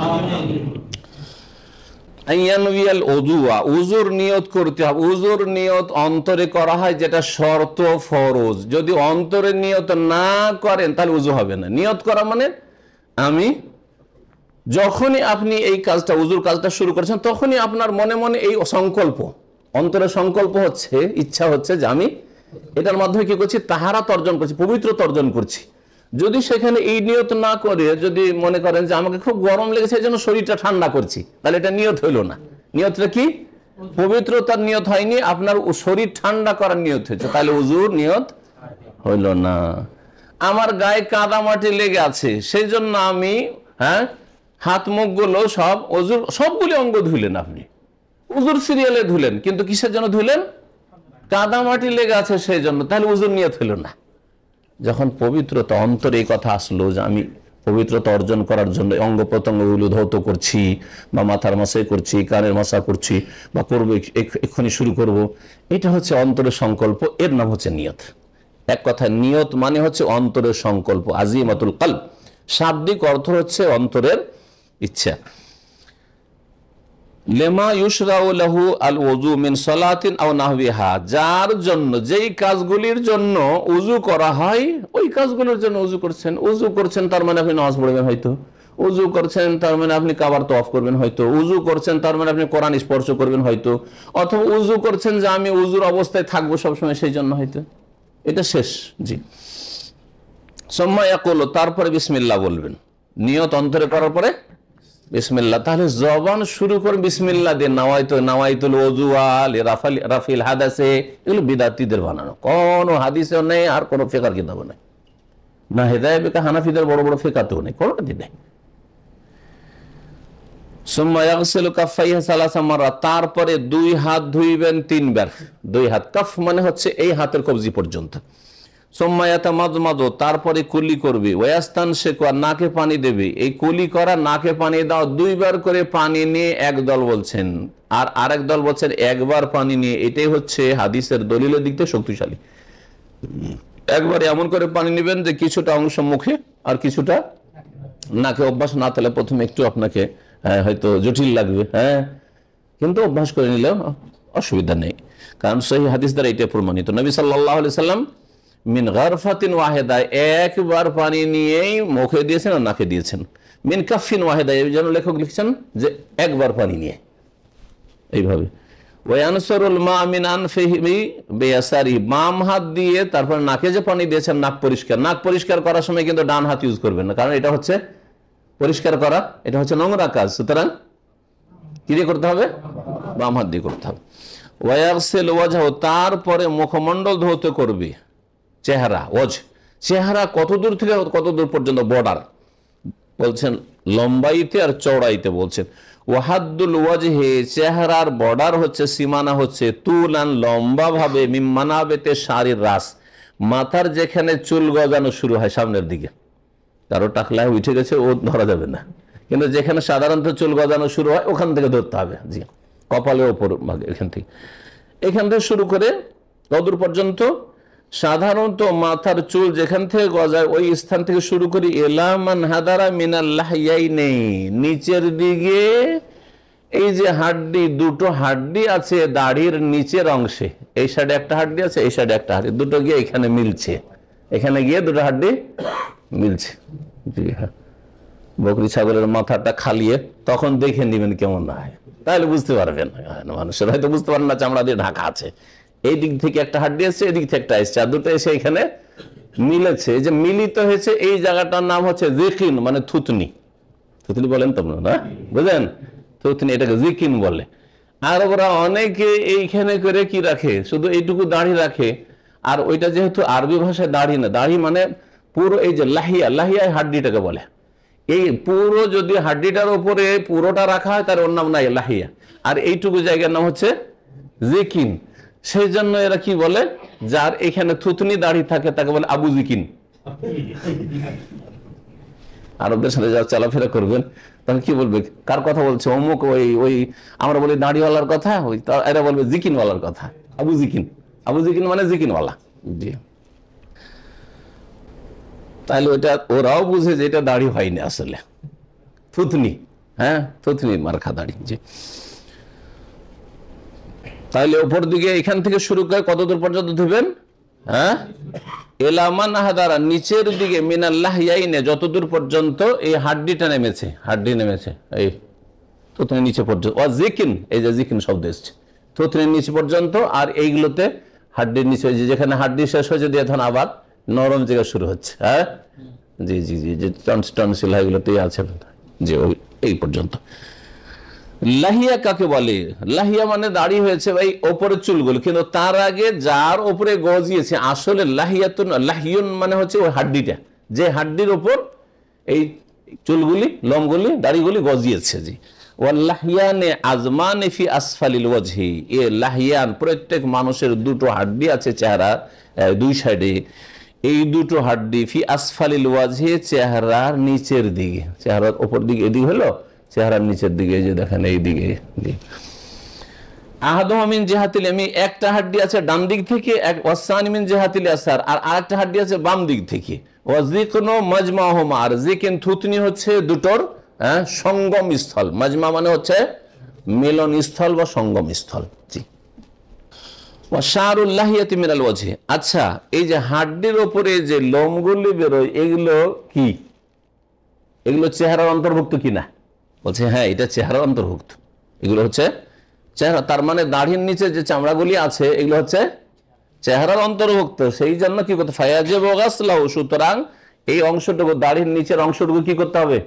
উজুর নিয়ত করতে হবে। উজুর নিয়ত অন্তরে করা হয়, যেটা শর্ত ফরজ। যদি অন্তরে নিয়ত না করেন তাহলে উজু হবে না। নিয়ত করা মানে আমি যখনই আপনি এই কাজটা, উজুর কাজটা শুরু করেছেন, তখনই আপনার মনে মনে এই সংকল্প, অন্তরে সংকল্প হচ্ছে, ইচ্ছা হচ্ছে যে আমি এটার মাধ্যমে কি করছি, তাহারাত অর্জন করছি, পবিত্রতা অর্জন করছি। যদি সেখানে এই নিয়ত না করে যদি মনে করেন যে আমাকে খুব গরম লেগেছে এই জন্য শরীরটা ঠান্ডা করছি, তাহলে এটা নিয়ত হইল না। নিয়তটা কি? পবিত্রতার নিয়ত হয়নি, আপনার শরীর ঠান্ডা করার নিয়ত হয়েছে, তাহলে উজুর নিয়ত হইল না। আমার গায়ে কাদা মাটি লেগে আছে, সেই জন্য আমি হাত মুখ গুলো সব উজুর, সবগুলি অঙ্গ ধুলেন, আপনি উজুর সিরিয়ালে ধুলেন, কিন্তু কিসের জন্য ধুলেন? কাদা মাটি লেগে আছে সেই জন্য, তাহলে উজুর নিয়ত হইল না। যখন পবিত্রতা অন্তরে এই কথা আসলো যে আমি পবিত্রতা অর্জন করার জন্য অঙ্গ প্রত্যঙ্গগুলো ধৌত করছি, বা মাথার মাসাই করছি, কানের মাসা করছি, বা করবো, এক্ষুনি শুরু করব, এটা হচ্ছে অন্তরের সংকল্প, এর নাম হচ্ছে নিয়ত। এক কথা, নিয়ত মানে হচ্ছে অন্তরের সংকল্প, আজিমাতুল কলব। শাব্দিক অর্থ হচ্ছে অন্তরের ইচ্ছা। লেমা ইউশরাউ লাহু আল ওযু মিন সালাতিন আও নাহবিহা, যার জন্য, যেই কাজগুলির জন্য উযু করা হয়, ওই কাজগুলোর জন্য উযু করছেন। উযু করছেন তার মানে আপনি নামাজ পড়বেন হয়তো, উযু করছেন তার মানে আপনি কাবার তওয়াফ করবেন হয়তো, উযু করছেন তার মানে আপনি কোরআন স্পর্শ করবেন হয়তো, অথবা উযু করছেন যে আমি উযুর অবস্থায় থাকবো সবসময়, সেই জন্য হয়তো। এটা শেষ। জি, সুম্মা ইয়াকুলু, তারপরে বিসমিল্লাহ বলবেন। নিয়ত অন্তরে করার পরে বিসমিল্লাহ। তাহলে জবান শুরু করে বিসমিল্লাহ দিয়ে, নাওয়াইতুল ওযুআ লিরাফিল হাদাসে, এগুলো বিদআতীদের বানানো, কোনো হাদিসেও নেই, আর কোনো ফিকহের কিতাবও নেই, না হেদায়েত ফিকহ হানাফিদের বড় বড় ফিকহাতেও নেই, কোনোটাতে নেই। সুম্মা ইয়াগসিলু কাফাইহি সালাসা মাররা, তারপরে দুই হাত ধুইবেন তিনবার। দুই হাত, কাফ মানে হচ্ছে এই হাতের কবজি পর্যন্ত। সুম্মা ইয়াতামাদমাদু, তারপরে কুলি করবে। ওয়াস্তানশিকু, আর নাকে পানি দেবে। এই কুলি করা, নাকে পানি দাও, দুইবার করে পানি নিয়ে একদল বলছেন, আর আরেক দল বলছেন একবার পানি নিয়ে। এটাই হচ্ছে হাদিসের দলিলের দিক থেকে শক্তিশালী। একবার এমন করে পানি নেবেন যে কিছুটা অংশ মুখে আর কিছুটা নাকে। অভ্যাস না থাকলে প্রথমে একটু আপনাকে হয়তো জটিল লাগবে, কিন্তু অভ্যাস করে নিলেও অসুবিধা নেই, কারণ সহিহ হাদিস দ্বারা এটা প্রমাণিত। নবী সাল্লাল্লাহু আলাইহি সাল্লাম মিন গারফাতিন ওয়াহিদা, একবার পানি নিয়েই মুখে দিয়েছেন আর নাকে দিয়েছেন। মিন কাফিন ওয়াহিদা, এই জন্য লেখক লিখছেন যে একবার পানি নিয়ে, এইভাবে। ওয়ানসরুল মা মিন আনফিহি বিয়াসারি, বাম হাত দিয়ে তারপর নাকে যে পানি দিয়েছেন, নাক পরিষ্কার। নাক পরিষ্কার করার সময় কিন্তু ডান হাত ইউজ করবেন না, কারণ এটা হচ্ছে পরিষ্কার করা, এটা হচ্ছে নোংরা কাজ, সুতরাং কি দিয়ে করতে হবে? বাম হাত দিয়ে করতে হবে। ওয়াগসিল ওয়াজহু, তারপরে মুখমণ্ডল ধৌত করবে। চেহারা, চেহারা কতদূর থেকে কতদূর পর্যন্ত? বর্ডার বলছেন, লম্বাইতে আর চওড়াইতে বলছেন। ওয়াহাদ্দুল ওয়াজহে, চেহারার বর্ডার হচ্ছে, সীমানা হচ্ছে, তুলান লম্বা ভাবে, মিম্মানাবেতে শারীর রাস, মাথার যেখানে চুল গজানো শুরু হয় সামনের দিকে, কারো টাকলায় উঠে গেছে ও ধরা যাবে না, কিন্তু যেখানে সাধারণত চুল গজানো শুরু হয় ওখান থেকে ধরতে হবে। জি, কপালের ওপর ভাগে, এখান থেকে শুরু করে কতদূর পর্যন্ত? সাধারণত মাথার চুল যেখান থেকে গজায় ওই স্থান থেকে শুরু করি, ইলা মান হাদারা মিনাল লাহইয়াইনি, নিচের দিকে এই যে হাড্ডি, দুটো হাড্ডি আছে দাড়ির নিচের অংশে, এই সাইডে একটা হাড্ডি আছে, এই সাইডে একটা হাড্ডি, দুটো গিয়ে এখানে মিলছে, এখানে গিয়ে দুটো হাড্ডি মিলছে। জি হ্যাঁ, বকরি ছাগলের মাথাটা খালিয়ে তখন দেখে নিবেন কেমন হয়, তাহলে বুঝতে পারবেন। মানুষের হয়তো বুঝতে পারেন না, চামড়া দিয়ে ঢাকা আছে, এই দিক থেকে একটা হাড্ডি আসছে, এদিক থেকে একটা এসছে, আর দুটো এসে এখানে মিলেছে, এই যে মিলিত হয়েছে, এই জায়গাটার নাম হচ্ছে জিকিন, মানে থুতনি। থুতনি বলেন তো আপনারা, বুঝলেন? থুতনি, এটাকে জিকিন বলে। আর ওরা অনেকে এইখানে করে কি রাখে, শুধু এইটুকু দাড়ি রাখে, আর ওইটা যেহেতু আরবি ভাষায় দাড়ি না, দাড়ি মানে পুরো এই যে লাহিয়া, লাহিয়া হাড্ডিটাকে বলে, এই পুরো যদি হাড্ডিটার উপরে পুরোটা রাখা হয় তার ওর নাম নাই লাহিয়া, আর এইটুকু জায়গার নাম হচ্ছে জিকিন। সেই জন্য এরা কি বলে, যার এখানে থুতনি দাড়ি থাকে তাকে বলে আবু জিকিন। আরবদের সাথে যা চলাফেরা করবেন তখন কি বলবে, কার কথা বলছে, অমুক, ওই ওই আমরা বলি দাড়িওয়ালার কথা, ওই এরা বলবে জিকিনওয়ালার কথা, আবু জিকিন। আবু জিকিন মানে জিকিনওয়ালা। জি, তাহলে ওইটা ওরাও বুঝে যে এটা দাড়ি হয়নি, আসলে থুতনি। হ্যাঁ, থুতনি মার্কা দাড়ি। জি, তাহলে উপর দিকে এখান থেকে শুরু করে কত দূর পর্যন্ত ধুবেন? হ্যাঁ, এলামান হাদারা, নিচের দিকে মিনাল্লাহিয়াইনে, যতদূর পর্যন্ত এই হাড্ডিটা নেমেছে, হাড্ডি নেমেছে এই থুতনির নিচে পর্যন্ত। ও জিকিন, এই যে জিকিন শব্দ এসছে, থুতনির নিচে পর্যন্ত। আর এইগুলোতে হাড্ডির নিচে, যেখানে হাড্ডি শেষ হয়েছে দিয়ে এখন আবার নরম জায়গা শুরু হচ্ছে। হ্যাঁ, জি জি জি, যে টনসিল এগুলোতেই আছে, যে এই পর্যন্ত। লাহিয়া কাকে বলে? লাহিয়া মানে দাড়ি হয়েছে ভাই ওপরের চুলগুলো, কিন্তু তার আগে যার ওপরে গজিয়েছে, আসলে লাহিয়াতুন, লাহিয়ুন মানে হচ্ছে ওই হাড্ডিটা, যে হাড্ডির ওপর এই চুলগুলি, লোমগুলি, দাড়িগুলি গজিয়েছে। জি, ওয়াল্লাহিয়ানে আজমানে ফি আসফালিল ওয়াজহি, এ লাহিয়ান, প্রত্যেক মানুষের দুটো হাড্ডি আছে চেহারা দুই সাইডে, এই দুটো হাড্ডি ফি আসফালিল ওয়াজহি, চেহারার নিচের দিকে, চেহারার ওপর দিকে এদিকে হলো, চেহারার নিচের দিকে, যে দেখেন এই দিকে। আহাদুহা মিন জিহাতিল ইয়ামিন, একটা হাড্ডি আছে ডান দিক থেকে, এক ওয়াসানি মিন জিহাতিল ইয়াসার, আর আরেকটা হাড্ডি আছে বাম দিক থেকে। ওয়াজিকনু মাজমাহুমা, আর জিকিন থুতনি হচ্ছে দুটোর সঙ্গম স্থল। মাজমা মানে হচ্ছে মিলন স্থল বা সঙ্গম স্থল। জি, ওয়াশারুল লাহিয়াতি মিনাল ওয়াজহি। আচ্ছা, এই যে হাড্ডির উপরে যে লোমগুলি বেরোয়, এগুলো কি, এগুলো চেহারার অন্তর্ভুক্ত কিনা? বলছে হ্যাঁ, এটা চেহারার অন্তর্ভুক্ত, এগুলো হচ্ছে চেহারা। তার মানে দাড়ির নিচে যে চামড়াগুলি আছে এগুলো হচ্ছে চেহারার অন্তর্ভুক্ত। সেই জন্য কি করতে, ফায়াজিব গাসলাহু, সুতরাং এই অংশটুকু, দাড়ির নিচের অংশটুকু কি করতে হবে?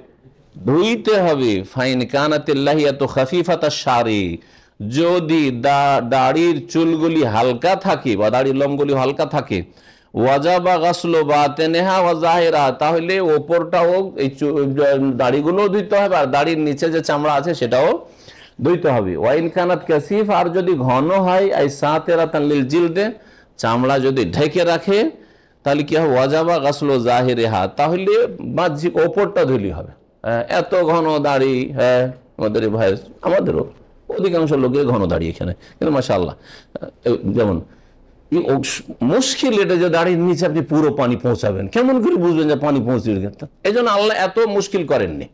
ধুইতে হবে। ফাইন কানাতিল লাহিয়াতু খাফিফাতাশ শারি, যদি দাড়ির চুলগুলি হালকা থাকে বা দাড়ির লোমগুলি হালকা থাকে, ওয়াজাবা গাসলু বাতিনহা ওয়া যাহিরা, তাহলে ওপরটাও এই দাড়িগুলো ধুইতে হবে, আর দাড়ির নিচে যে চামড়া আছে সেটাও ধুইতে হবে। ওয়াইন কানাত কাসিফ, আর যদি ঘন হয়, আই সাতিরাতান লিল জিলদে, চামড়া যদি ঢেকে রাখে, তাহলে কি হবে? ওয়াজাবা গাসলু যাহিরিহা, তাহলে বাহ্যিক ওপরটা ধুইলি হবে। এত ঘন দাড়ি, হ্যাঁ আমাদের ভাই, আমাদেরও অধিকাংশ লোকের ঘন দাড়ি এখানে, কিন্তু মাশাআল্লাহ, যেমন মুশকিল এটা যে দাড়ির নিচে আপনি পুরো পানি পৌঁছাবেন, কেমন করে বুঝবেন যে পানি পৌঁছে? এই জন্য আল্লাহ এত মুশকিল করেননি।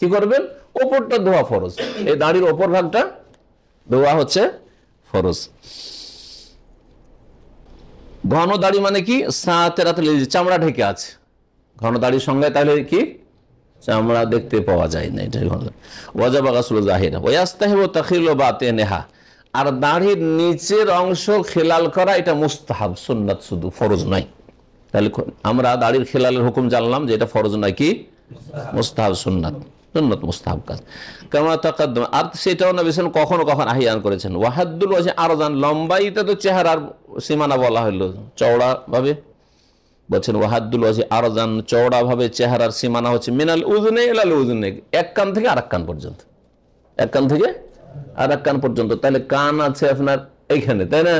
কি করবেন? ওপরটা ধোয়া ফরজ, এই দাড়ির ওপর ভাগটা ধোয়া হচ্ছে ফরজ। ঘন দাড়ি মানে কি? চামড়া ঢেকে আছে, ঘন দাড়ির সঙ্গে তাহলে কি চামড়া দেখতে পাওয়া যায় না, এটা ওয়াজাবা গাসলু যাহিরা। ওয়াস্তাহিবু তাখিলু বাতিনহা, আর দাড়ির নিচের অংশ খেলাল করা, এটা মুস্তাহাব, সুন্নাত, শুধু ফরজ নয়। তাহলে আমরা দাড়ির খেলালের হুকুম জানলাম যে এটা ফরজ নয়, কি মুস্তাহাব, সুন্নাত, সুন্নাত মুস্তাহাব কাজ। কামা তাকাদ্দাম, আর সেটাও নবী সাল্লাল্লাহু আলাইহি ওয়াসাল্লাম কখনো কখনো আহিয়ান করেছেন। ওয়াহাদ্দুল ওয়াজহি আরজান, লম্বাইটা তো চেহারার সীমানা বলা হলো, চওড়া ভাবে বলছেন। ওয়াহাদ্দুল ওয়াজহি আরজান, চওড়া ভাবে চেহারার সীমানা হচ্ছে মিনাল উযুনে ইলাল উযুনে, এক কান থেকে আরেক কান পর্যন্ত, এক কান থেকে আর এক কান পর্যন্ত। তাহলে কান আছে আপনার এইখানে, তাই না?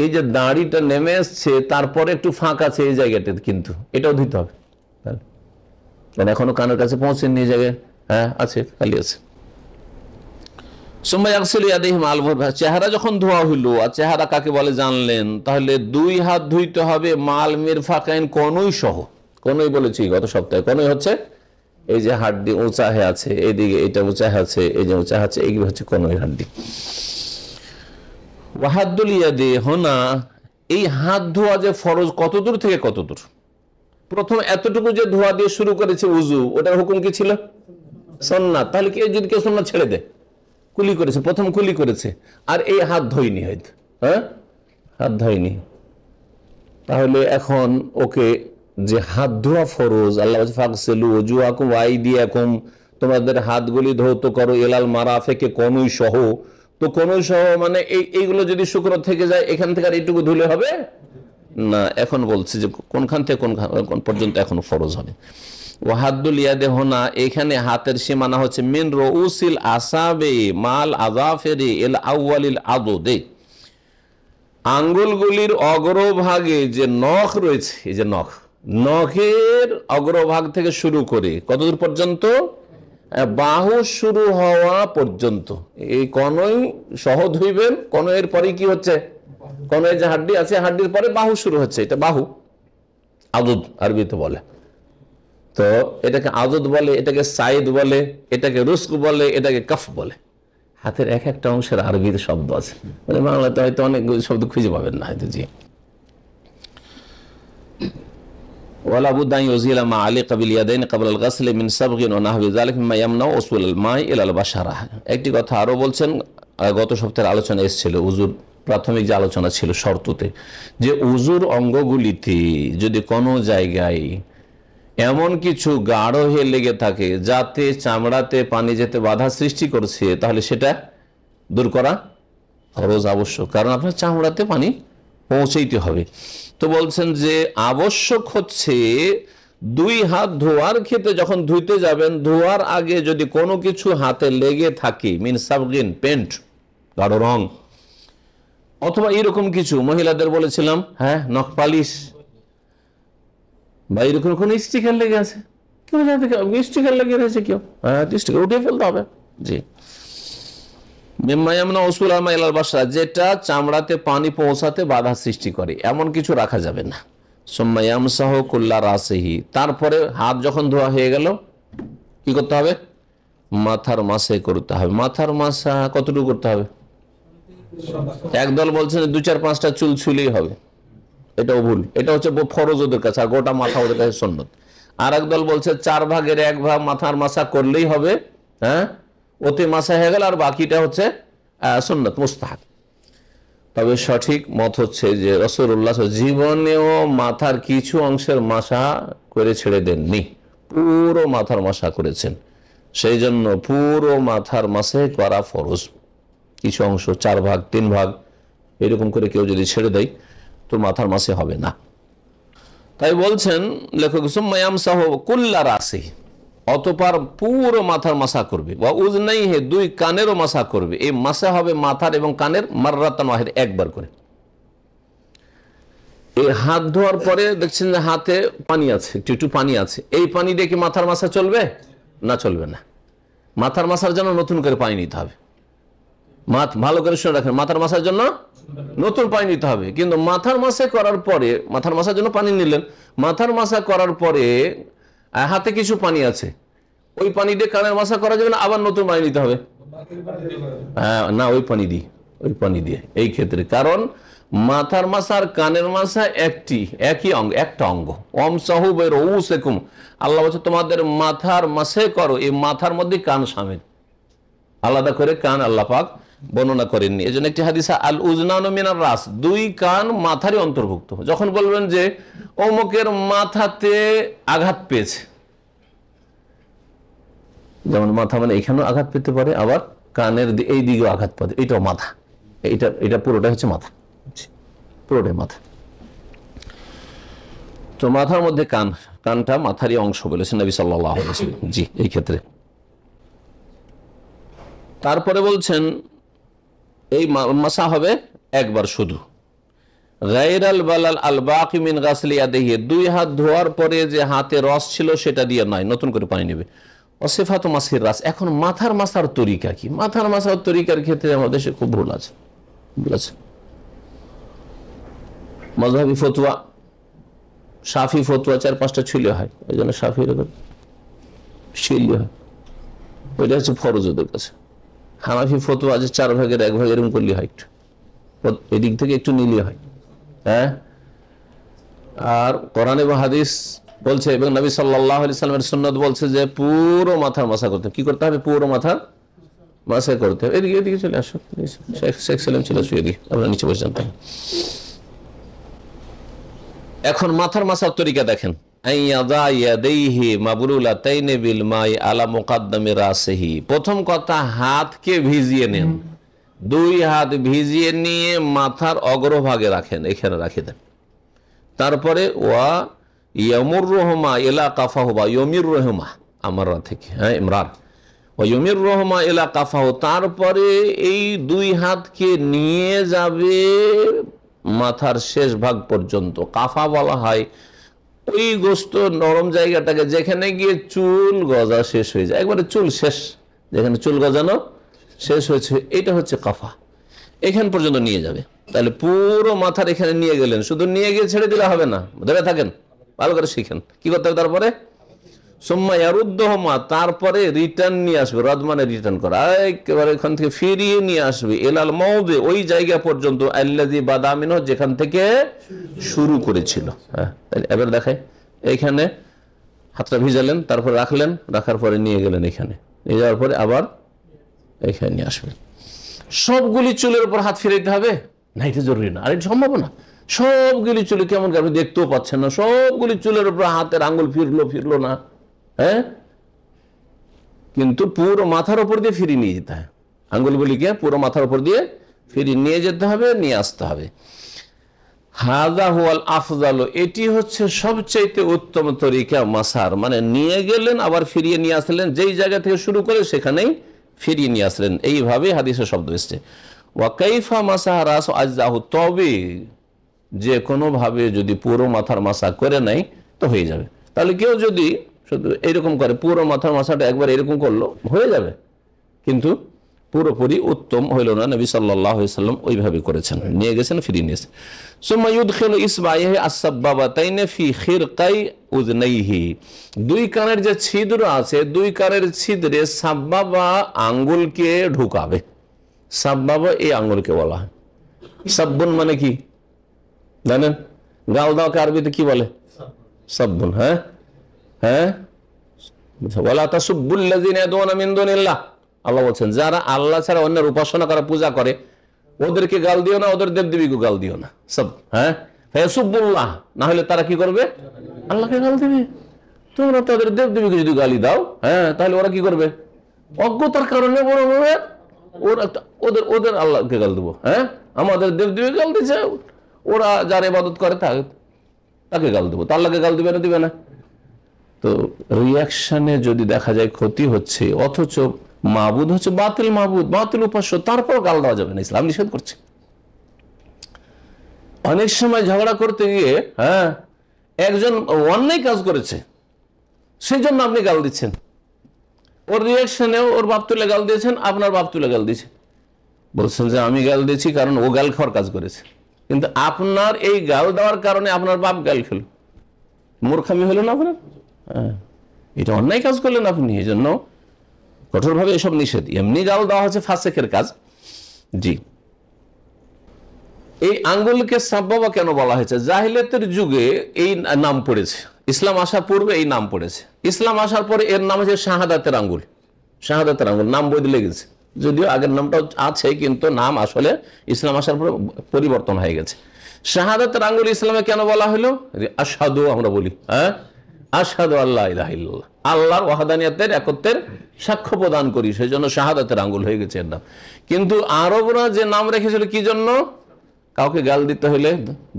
এই যে দাড়িটা নেমে এসছে, তারপরে একটু ফাঁক আছে এই জায়গাটা, কিন্তু এটাও দিতে হবে, এখনো কানের কাছে পৌঁছেনি এই জায়গায়, হ্যাঁ আছে, খালি আছে। চেহারা যখন ধোয়া হইলো, আর চেহারা কাকে বলে জানলেন, তাহলে দুই হাত ধুইতে হবে, মাল মিরফাকাইন, কনুই সহ। কনুই বলেছি গত সপ্তাহে, কনুই হচ্ছে এই যে হাড্ডি উঁচা হয়ে আছে, এইদিকে এটা উঁচা আছে, এই যে উঁচা আছে, এইগুলো হচ্ছে কনুইয়ের হাড্ডি। ওয়াহাদুল ইয়াদি হোনা, এই হাত ধোয়া যে ফরজ কত দূর থেকে কত দূর? প্রথম এতটুকু যে ধোয়া দিয়ে শুরু করেছে উজু, ওটার হুকুম কি ছিল? সুন্নাত। তাহলে কি যদি কেউ সুন্নাত ছেড়ে দেয়, কুলি করেছে, প্রথম কুলি করেছে, আর এই হাত ধোয়নি, হয়তো হাত ধোয়নি, তাহলে এখন ওকে যে হাত ধোয়া ফরজ, আল্লাহ ফাগসিলু ওজুহাকুম ওয়া আইদিয়াকুম, তোমাদের হাতগুলি ধৌত করো এলাল মারাফিকে, কনুই সহ। তো কনুই সহ মানে এইগুলো যদি শুকনো থেকে যায়, এখান থেকে আর এইটুকু ধুলে হবে না। এখন বলছে যে কোনখান থেকে কোন পর্যন্ত এখন ফরজ হবে। ওয়াহাদুল ইয়াদে হোনা, এখানে হাতের সীমানা হচ্ছে মিন রউসিল আসাবে মাল আযাফিরি ইল আউয়ালিল আদুদে, আঙ্গুলগুলির অগ্রভাগে যে নখ রয়েছে, এই যে নখের অগ্রভাগ থেকে শুরু করে কতদূর পর্যন্ত? বাহু শুরু হওয়া পর্যন্ত। এই কনই সহ ধুইবেন, কনইয়ের পরে কি হচ্ছে? কনইয়ের যে হাড্ডি আছে, হাড্ডির পরে বাহু শুরু হচ্ছে, এটা বাহু, আদুদ আরবিতে বলে। তো এটাকে আদুদ বলে, এটাকে সাইদ বলে, এটাকে রুস্ক বলে, এটাকে কফ বলে। হাতের এক একটা অংশের আরবির শব্দ আছে, মানে বাংলাতে হয়তো অনেক শব্দ খুঁজে পাবেন না হয়তো। জি, ওয়ালা বুদ্দা আন ইউজিলা মা আলিকা বিল ইয়াদাইনি ক্বাবলা আল গাসলি মিন সাবগিন ওয়া নাহওয়ি যালিকা মিম্মা ইয়ামনাউ উসুল আল মাই ইলা আল বাশারা। একটি কথা আরো বলছেন, গত সপ্তাহের আলোচনা এসেছিল উযুর প্রাথমিক যে আলোচনা ছিল শর্ততে, যে উযুর অঙ্গগুলিতে যদি কোনো জায়গায় এমন কিছু গাঢ় হয়ে লেগে থাকে যাতে চামড়াতে পানি যেতে বাধা সৃষ্টি করছে, তাহলে সেটা দূর করা ফরজ, আবশ্যক, কারণ আপনার চামড়াতে পানি পৌঁছাইতে হবে। তো বলছেন যে আবশ্যক হচ্ছে দুই হাত ধোয়ার ক্ষেত্রে যখন ধুইতে যাবেন, ধোয়ার আগে যদি কোনো কিছু হাতে লেগে থাকে, মিন সাবগিন, পেন্ট, গাঢ় রং, অথবা এরকম কিছু, মহিলাদের বলেছিলাম নখ পালিশ, বা এরকম কোন স্টিকার লেগে আছে, কেউ স্টিকার লেগে রয়েছে, কেউ স্টিকার উঠে ফেলতে হবে। জি, যেটা চামড়াতে পানি পৌঁছাতে বাধা সৃষ্টি করে এমন কিছু রাখা যাবে না। সুম্মায়ামসাহু কুল্লা রাসিহি, তারপরে হাত যখন ধোয়া হয়ে গেল কি করতে হবে? মাথার মাসে করতে হবে। মাথার মাসা কতটুকু করতে হবে? একদল বলছেন 2-4-5টা চুল ছুলেই হবে, এটাও ভুল, এটা হচ্ছে ফরজ ওদের কাছে, আর গোটা মাথা ওদের কাছে সুন্নত। আর একদল বলছে 4 ভাগের 1 ভাগ মাথার মাসা করলেই হবে, ওতে মাসা হয়ে গেল, আর বাকিটা হচ্ছে সুন্নত, মুস্তাহাব। তবে সঠিক মত হচ্ছে যে রাসূলুল্লাহ জীবনেও মাথার কিছু অংশের মাসা করে ছেড়ে দেননি, পুরো মাথার মাসা করেছেন। সেই জন্য পুরো মাথার মাসে করা ফরজ। কিছু অংশ 4 ভাগ 3 ভাগ এরকম করে কেউ যদি ছেড়ে দেয় তো মাথার মাসে হবে না। তাই বলছেন লেখক সুম্মায়ামসাহু কুল্লা রাসিহি, অতঃপর পুরো মাথার মাসা করবে, বা উযনাইহি, 2 কানেরও মাসা করবে। এই মাসা হবে মাথার এবং কানের মাররাতান ওয়াহিদ, একবার করে। এই হাত ধোয়ার পরে দেখছেন যে হাতে পানি আছে, একটু পানি আছে, এই পানি দিয়ে কি মাথার মাসা চলবে? না, চলবে না। মাথার মাসার জন্য নতুন করে পানি নিতে হবে। ভালো করে শুনে রাখেন, মাথার মাসার জন্য নতুন পানি নিতে হবে। কিন্তু মাথার মাসা করার পরে, মাথার মাসার জন্য পানি নিলেন, মাথার মাসা করার পরে হাতে কিছু পানি আছে, ওই পানি দিয়ে কানের মাসা করা যাবে না, আবার নতুন পানি নিতে হবে? না, ওই পানি দিয়ে এই ক্ষেত্রে, কারণ মাথার মাসা আর কানের মাসা একই অঙ্গ, একটা অঙ্গ। ওয়ামসাহু বিরউসিকুম, আল্লাহ বলছে তোমাদের মাথার মাসে করো, এই মাথার মধ্যে কান শামিল, আলাদা করে কান আল্লাহ পাক বর্ণনা করেননি। এজন্য একটি হাদিস, আল উযনানু মিনার রাস, 2 কান মাথারই অন্তর্ভুক্ত। যখন বলবেন যে অমুকের মাথাতে আঘাত পেয়েছে, যেমন মাথা মানে এখানেও আঘাত পেতে পারে, আবার কানের এই দিকেও আঘাত পাবে, এটাও মাথা, এটা পুরোটাই হচ্ছে মাথা, পুরোটাই মাথা। তো মাথার মধ্যে কানটা মাথারই অংশ বলেছেন নবী সাল্লাল্লাহু আলাইহি ওয়াসাল্লাম। জি, এই ক্ষেত্রে তারপরে বলছেন এই মাসা হবে একবার শুধু। গায়রাল বালাল আল বাকি মিন গাসলি ইয়াদিহি, 2 হাত ধোয়ার পরে যে হাতে রস ছিল সেটা দিয়ে নয়, নতুন করে পানি নেবে। ওয়াসিফাতু মাসির রাস, এখন মাথার মাসার তরিকা কি? মাথার মাসার তরিকার ক্ষেত্রে আমাদের দেশে খুব ভুল আছে। মাযহাবী ফতোয়া, শাফি ফতোয়া 4-5টা ছুলে হয়, এই জন্য শাফি শিলি হয়, ওইটা হচ্ছে ফরজ ওদের কাছে। হানাফি ফতোয়া আছে 4 ভাগের 1 ভাগ এরকম করলে হয়, একটু এদিক থেকে একটু নিলে হয়। হ্যাঁ, আর কোরআন এবং হাদিস বলছে এবং নবী সাল্লাল্লাহু আলাইহি সাল্লামের সুন্নাত বলছে যে পুরো মাথার মাসা করতে কি করতে হবে, পুরো মাথার মাসা করতে হবে। এদিকে এদিকে চলে আসো, শেখ সালেম চলে আসো, এদিকে আমরা নিচে বসে জানতাম। এখন মাথার মাসার তরিকা দেখেন, প্রথম কথা হাতকে ভিজিয়ে নেন, 2 হাত ভিজিয়ে নিয়ে মাথার অগ্রভাগে রাখেন, এখানে রাখে দেন। তারপরে ওয়া ইয়ামুর রহমা এলা কাফাহু বা ইয়মির রহমা আমার থেকে, হ্যাঁ ইমরান, ও ইয়মির রহমা এলা কাফাহু, তারপরে এই 2 হাতকে নিয়ে যাবে মাথার শেষ ভাগ পর্যন্ত। কাফা বলা হয় ওই গোস্ত নরম জায়গাটাকে যেখানে গিয়ে চুল গজা শেষ হয়ে যায়, একবারে চুল শেষ, যেখানে চুল গজানো শেষ হয়েছে, এটা হচ্ছে কাফা। এখান পর্যন্ত নিয়ে যাবে। তাহলে পুরো মাথার এখানে নিয়ে গেলেন, শুধু নিয়ে গিয়ে ছেড়ে দিলে হবে না, ধরে থাকেন, ভালো করে শিখেন কি করতে হবে। তারপরে সুম্মা ইয়ারুদ্দুহুমা, তারপরে রিটার্ন নিয়ে আসবে, রদ মানে রিটার্ন করা, একেবারে এখান থেকে ফিরিয়ে নিয়ে আসবে, এলাল মাউদি, ওই জায়গা পর্যন্ত, আল্লাযী বাদা মিনহু, যেখান থেকে শুরু করেছিল। হ্যাঁ, এবার দেখায়, এইখানে হাতটা ভিজালেন, তারপর রাখলেন, রাখার পরে নিয়ে গেলেন, এখানে নিয়ে যাওয়ার পরে আবার এখানে নিয়ে আসবেন। সবগুলি চুলের উপর হাত ফিরাইতে হবে না, এটা জরুরি না। আর এটা সম্ভব না, সবগুলি চুলে কেমন আপনি দেখতেও পাচ্ছেন না, সবগুলি চুলের উপর হাতের আঙ্গুল ফিরলো না। হ্যাঁ, কিন্তু পুরো মাথার উপর দিয়ে ফিরিয়ে নিয়ে যেতে হয়, আঙ্গুলগুলিকে পুরো মাথার উপর দিয়ে ফিরিয়ে নিয়ে যেতে হবে, নিয়ে আসতে হবে। হাযা হুয়াল আফযালু, এটি হচ্ছে সবচাইতে উত্তম তরিকা মাসার, মানে নিয়ে গেলেন আবার ফিরিয়ে নিয়ে আসলেন, যেই জায়গা থেকে শুরু করে সেখানেই ফিরিয়ে নিয়ে আসলেন, এইভাবে হাদিসের শব্দ এসছে। ওয়া কাইফা মাসাহা রাস আজজাহু, তবে যে কোনো ভাবে যদি পুরো মাথার মাসা করে নাই তো হয়ে যাবে। তাহলে কেউ যদি শুধু এরকম করে, পুরো মাথার মাসাটা একবার এরকম করলো, হয়ে যাবে, কিন্তু পুরোপুরি উত্তম হইল না। নবী সাল্লাল্লাহু আলাইহি সাল্লাম ওইভাবে করেছেন, নিয়ে গেছেন, ফিরিয়ে নিয়েছেন। সুম্মা ইউদখিলু ইসবাইহি আস-সাব্বাবাতাইনি ফি খিরকাই উযনাইহি, 2 কানের যে ছিদ্র আছে, 2 কানের ছিদ্রে সাব্বাবা আঙ্গুলকে ঢুকাবে। সাব্বাবা এই আঙ্গুলকে বলা হয়। সাব্বুন মানে কি জানেন? গাল দাওকে আরবিতে কি বলে? সাব্বুন। হ্যাঁ হ্যাঁ, ওয়ালা তাসুব্বুল্লাযিনা ইয়াদউনা মিন দুনিল্লাহ, আল্লাহ বলছেন যারা আল্লাহ ছাড়া অন্যের উপাসনা করে, পূজা করে, ওদেরকে গাল দিও না, ওদের দেবদেবীকে গাল দিও না। সব হ্যাঁ, ফায়াসুব্বুল্লাহ, না হলে তারা কি করবে? আল্লাহকে গাল দেবে। তোমরা তাদের দেবদেবীকে যদি গালি দাও, হ্যাঁ, তাহলে ওরা কি করবে? অজ্ঞতার কারণে বড় বড় ওদের ওদের আল্লাহকে গাল দেবো। হ্যাঁ, আমাদের দেবদেবী গাল দিচ্ছে, ওরা যার ইবাদত করে তাকে গাল দেবো, তা আল্লাহকে গাল দিবে না, দিবে না। তো রিয়াকশনে যদি দেখা যায় ক্ষতি হচ্ছে, অথচ মাবুদ হচ্ছে বাতিল মাবুদ, বাতিল উপাস্য, তারপর গাল দেওয়া যাবে না, ইসলাম নিষেধ করছে। অনেক সময় ঝগড়া করতে গিয়ে, হ্যাঁ, একজন অন্যায় কাজ করেছে, সেই জন্য আপনি গাল দিচ্ছেন, ওর রিয়াকশনে ওর বাপ তুলে গাল দিয়েছেন, আপনার বাপ তুলে গাল দিয়েছে, বলছেন যে আমি গাল দিয়েছি কারণ ও গাল খাওয়ার কাজ করেছে, কিন্তু আপনার এই গাল দেওয়ার কারণে আপনার বাপ গাল খেল, মূর্খামি হলো না আপনার? হ্যাঁ, এটা অন্যায় কাজ করলেন আপনি, এই জন্য কঠোরভাবে এসব নিষেধ। এমনি গাল দেওয়া হচ্ছে ফাসেকের কাজ। জি, এই আঙ্গুলকে সাব্বাবা কেন বলা হয়েছে? জাহিলিয়াতের যুগে এই নাম পড়েছে, ইসলাম আসার পূর্বে এই নাম পড়েছে, ইসলাম আসার পরে এর নাম হচ্ছে শাহাদাতের আঙ্গুল। শাহাদাতের আঙ্গুল নাম বদলে গেছে, যদিও আগের নামটাও আছে, কিন্তু নাম আসলে ইসলাম আসার পরে পরিবর্তন হয়ে গেছে। শাহাদাতের আঙ্গুল ইসলামে কেন বলা হলো? আশহাদু, আমরা বলি, হ্যাঁ, আশহাদু আল্লা ইলাহা ইল্লাল্লাহ, আল্লাহর ওয়াহদানিয়তের, একত্বের সাক্ষ্য প্রদান করি, সেই জন্য শাহাদাতের আঙ্গুল হয়ে গেছে এর নাম। কিন্তু আরবরা যে নাম রেখেছিল কি জন্য? কাউকে গাল দিতে হলে,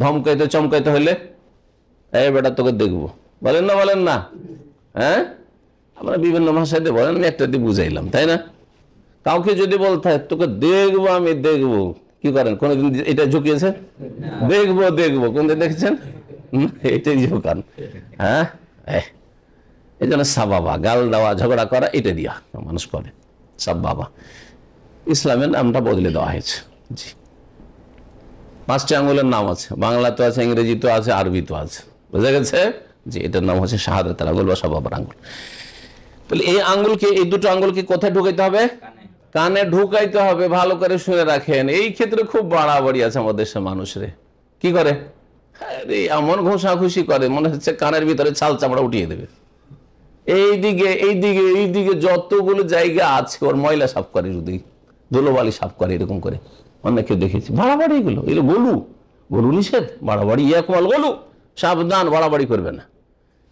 ধমকাইতে চমকাইতে হলে, এই বেটা তোকে দেখবো, বলেন না, বলেন না? হ্যাঁ, আমরা বিভিন্ন ভাষায় বলেন, আমি একটা দিয়ে বুঝাইলাম, তাই না? কাউকে যদি বলতে হয় তোকে দেখবো, আমি দেখবো, কি করেন? কোনদিন এটা ঝুঁকিয়েছেন? দেখবো দেখবো, কোনদিন দেখেছেন? এটাই ঝুঁকান। হ্যাঁ, এই জন্য সাবাবা, গাল দেওয়া, ঝগড়া করা, এটা দিয়া মানুষ করে সাবাবা। ইসলামের নামটা বদলে দেওয়া হয়েছে। জি, 5টি আঙ্গুলের নাম আছে, বাংলা তো আছে, ইংরেজি তো আছে, আরবি তো আছে, বুঝা গেছে? জি, এটার নাম হচ্ছে শাহাদাতের আঙ্গুল বা সাবাবার আঙ্গুল। তাহলে এই আঙ্গুলকে, এই দুটো আঙ্গুলকে কোথায় ঢুকাইতে হবে? কানে ঢুকাইতে হবে। ভালো করে শুনে রাখেন, এই ক্ষেত্রে খুব বাড়াবাড়ি আছে আমাদের দেশের মানুষের। কি করে? এমন ঘষাঘষি করে মনে হচ্ছে কানের ভিতরে ছাল চামড়া উঠিয়ে দেবে। এইদিকে এইদিকে এইদিকে যতগুলো জায়গা আছে ওর ময়লা সাফ করে, যদি ধুলোবালি সাফ করে এরকম করে অনেকে দেখেছি। বাড়াবাড়ি এগুলো, এগুলো গলু, গলু নিষেধ। বাড়াবাড়ি ইয়াকুমাল গলু, সাবধান, বাড়াবাড়ি করবে না,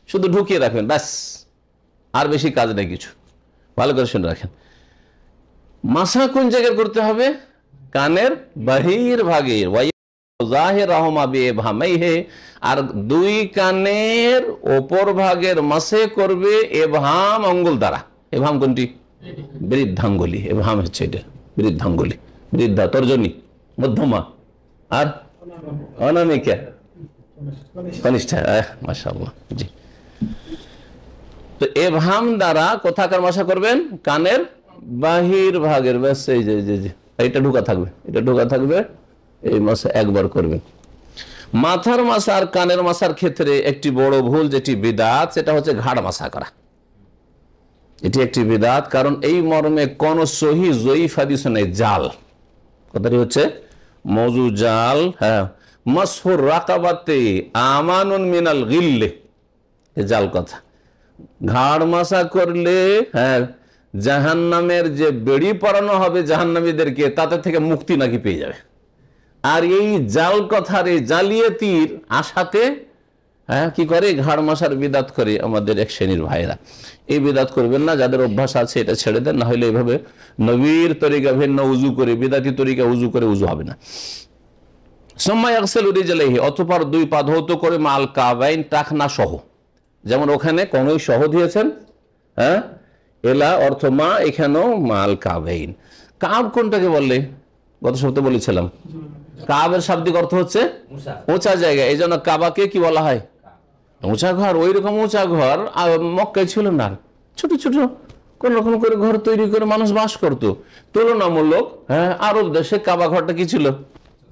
শুধু ঢুকিয়ে রাখবেন ব্যাস, আর বেশি কাজ নেই কিছু। ভালো করে শুনে রাখেন, মাসা কোন জায়গায় করতে হবে? কানের বাহির ভাগে। আর দুই কানের ওপর ভাগের মাসে করবে এভাম আঙ্গুল দ্বারা। এভাম কোনটি? বৃদ্ধাঙ্গুলি। এভাম হচ্ছে এটা বৃদ্ধাঙ্গুলি, বৃদ্ধা, তর্জনী, মধ্যমা আর অনামিকা, কনিষ্ঠা। মাশাআল্লাহ, জি। তো এভাম দ্বারা কোথাকার মাসা করবেন? কানের বাহির ভাগের। ব্যাস, এই যে এইটা ঢোকা থাকবে, এটা ঢোকা থাকবে, এই মাসা একবার করবেন। মাথার মাসা আর কানের মাসার ক্ষেত্রে একটি বড় ভুল, যেটি বিদআত, সেটা হচ্ছে ঘাড় মাসা করা। এটি একটি বিদআত, কারণ এই মর্মে কোন সহিহ যঈফ হাদিস নেই। জাল কথাটি হচ্ছে মওযু জাল। হ্যাঁ, মাসহুর রাকাবাতে আমানুন মিনাল গিল্লে, জাল কথা। ঘাড় মাসা করলে হ্যাঁ জাহান্নামের যে বেড়ি পরানো হবে জাহান্নামীদেরকে, তাতে থেকে মুক্তি নাকি পেয়ে যাবে। আর এই জাল কথার, এই জালিয়াতির আশাতে হ্যাঁ কি করে? ঘাড় মাসার বিদাত করে আমাদের এক শ্রেণীর ভাইরা। এই বিদাত করবেন না, যাদের অভ্যাস আছে এটা ছেড়ে দেন, না হলে এভাবে নবীর তরিকা ভিন্ন উজু করে, বিদাতি তরিকা উজু করে উজু হবে না। অতঃপর দুই পা ধৌত করে মাল কাবাইন, টাকনা সহ। যেমন ওখানে কোনই সহ দিয়েছেন, হ্যাঁ এলা অর্থ মা, এখানেও মাল কাবাইন। কাব কোনটাকে বললে? গত সপ্তাহে বলেছিলাম, কাবের শাব্দিক অর্থ হচ্ছে উঁচা জায়গা। এই জন্য কাবাকে কি বলা হয়? উঁচা ঘর। ওই রকম উঁচা ঘর মক্কায় ছিল না, ছোট ছোট কোন রকম করে ঘর তৈরি করে মানুষ বাস করতো। তুলনামূলক হ্যাঁ আরব দেশে কাবা ঘরটা কি ছিল?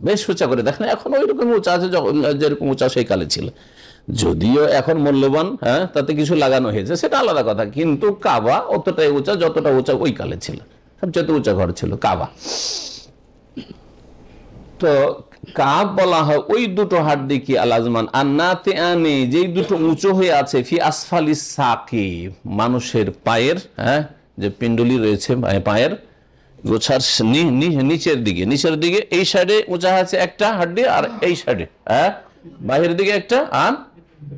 বেশ উঁচা করে। দেখেন এখন ওই রকম উঁচা আছে যেরকম উঁচা সেই কালে ছিল। যদিও এখন মূল্যবান, হ্যাঁ তাতে কিছু লাগানো হয়েছে, সেটা আলাদা কথা, কিন্তু কাবা অতটাই উঁচা যতটা উঁচা ওই কালে ছিল। সবচেয়ে উঁচা ঘর ছিল কাবা। তো কাব বলা হয় ওই দুটো হাড্ডি কি আলাজমান আন্নাতে আনে, যেই দুটো উঁচু হয়ে আছে, ফি আসফালি সাকি, মানুষের পায়ের হ্যাঁ যে পিণ্ডলি রয়েছে পায়ের গোছার নিচের দিকে, এই সাইডে উঁচা আছে একটা হাড্ডি, আর এই সাইডে হ্যাঁ বাহির দিকে একটা, আর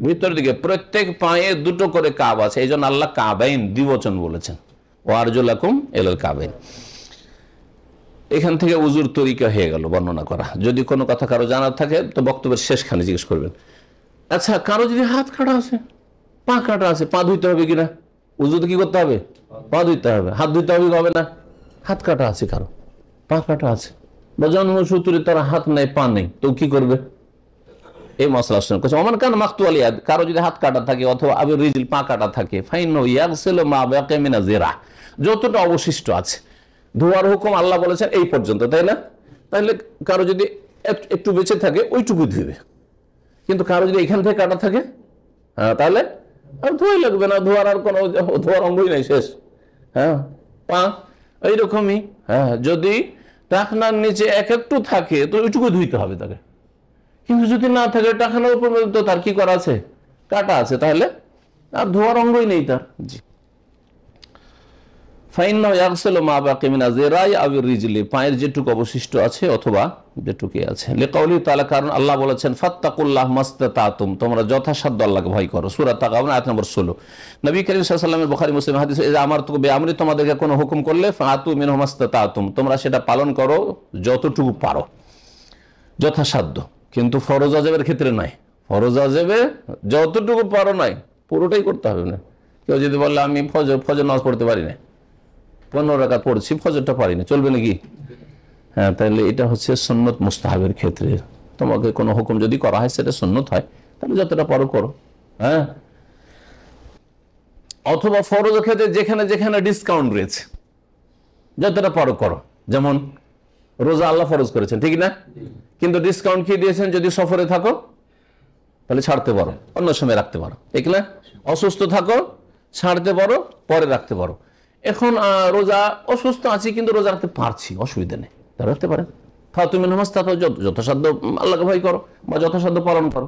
ভিতর দিকে প্রত্যেক পায়ে দুটো করে কাব আছে। এই জন্য আল্লাহ কাবাইন দ্বিবচন বলেছেন, ও আরজুলাকুম ইলাল কাবাইন। এখান থেকে উজুর তরিকা হয়ে গেল বর্ণনা করা। যদি কোনো কথা কারো জানার থাকে তো বক্তব্যের শেষখানে জিজ্ঞেস করবেন। আচ্ছা, কারো যদি হাত কাটা আছে, পা কাটা আছে, পা ধুইতে হবে কিনা? উজুতে কি করতে হবে? পা ধুইতে হবে। হাত ধুইতে হবে না? হাত কাটা আছে কারো, পা কাটা আছে, বা জন্মসূত্রে তার হাত নেই পা নেই, তো কি করবে? এই মশলা করছে আমার কান মাকতু আলিয়াদ, কারো যদি হাত কাটা থাকে অথবা আবির রিজিল পা কাটা থাকে, ফাইন ইয়াগসিলু মা বাকি মিনা জিরা, যতটা অবশিষ্ট আছে। ধোয়ার হুকুম আল্লাহ বলেছেন এই পর্যন্ত, তাই না? তাহলে কারো যদি একটু বেঁচে থাকে ওইটুকু ধুবে, কিন্তু কারো যদি এখান থেকে কাটা থাকে হ্যাঁ তাহলে আর ধোয়াই লাগবে না, ধোয়ার আর কোনো ধোয়ার অঙ্গই নেই, শেষ। হ্যাঁ পা এইরকমই, হ্যাঁ যদি টাকনার নিচে একটু থাকে তো ওইটুকু ধুইতে হবে তাকে, কিন্তু যদি না থাকে টাকনার উপর তো তার কি করা আছে? কাটা আছে, তাহলে আর ধোয়ার অঙ্গই নেই তার। জি, পায়ের যেটুকু অবশিষ্ট আছে অথবা যেটুকু আছে, কারণ আল্লাহ বলেছেন ফাত্তাকুল্লাহ মাস্তাতাতুম, তোমরা যথাসাধ্য আল্লাহকে ভয় করো। সূরা তাগাবুন আয়াত নম্বর 16। নবী করিম সাল্লাল্লাহু আলাইহি ওয়াসাল্লামের বুখারী মুসলিম হাদিস, আমার তো বেআমরি, তোমাদেরকে কোনো হুকুম করলে ফাতু মিনহু মাস্তাতাতুম, তোমরা সেটা পালন করো যতটুকু পারো, যথাসাধ্য। কিন্তু ফরজ ওয়াজিবের ক্ষেত্রে নয়, ফরজ ওয়াজিবে যতটুকু পারো নয়, পুরোটাই করতে হবে না। কেউ যদি বলে আমি ফজর নামাজ পড়তে পারি না, 15 রাকাত পড়ছি, ফজরটা পারি না, চলবে নাকি? হ্যাঁ, তাহলে এটা হচ্ছে সুন্নত মুস্তাহাবের ক্ষেত্রে। তোমাকে কোনো হুকুম যদি করা হয় সেটা সুন্নত হয়, তাহলে যতটা পারো করো। হ্যাঁ, অথবা ফরজের ক্ষেত্রে যেখানে যেখানে ডিসকাউন্ট রয়েছে যতটা পারো করো। যেমন রোজা আল্লাহ ফরজ করেছেন, ঠিক না? কিন্তু ডিসকাউন্ট কি দিয়েছেন? যদি সফরে থাকো তাহলে ছাড়তে পারো, অন্য সময় রাখতে পারো, ঠিক না? অসুস্থ থাকো ছাড়তে পারো, পরে রাখতে পারো। এখন রোজা অসুস্থ আছি কিন্তু রোজা রাখতে পারছি, অসুবিধা নেই, তা রাখতে পারেন। ফাতুমিন হামাস্তা, যথাসাধ্য আল্লাহকে ভয় করো বা যথাসাধ্য পালন করো।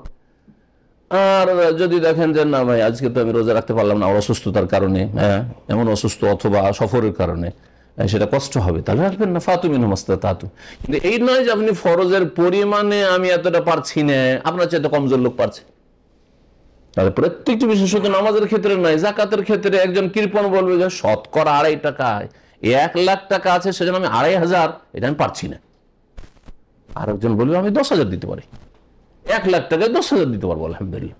আর যদি দেখেন যে না ভাই আজকে তো আমি রোজা রাখতে পারলাম না, অসুস্থতার কারণে, হ্যাঁ এমন অসুস্থ অথবা সফরের কারণে সেটা কষ্ট হবে, তাহলে রাখবেন না, ফাতুমিন হামাস্তা তাতু। কিন্তু এই নয় যে আপনি ফরজের পরিমাণে আমি এতটা পারছি না, আপনার চাইতে কমজোর লোক পারছে। তাহলে প্রত্যেকটি বিষয় শুধু নামাজের ক্ষেত্রে নয়, জাকাতের ক্ষেত্রে একজন কৃপণ বলবে যে শতকরা 2.5 টাকায় 1 লাখ টাকা আছে, সেজন্য আমি 2,500 এটা আমি পারছি না। আর একজন বলবে আমি 10,000 দিতে পারি, 1 লাখ টাকায় 10,000 দিতে পারবো, আলহামদুলিল্লাহ।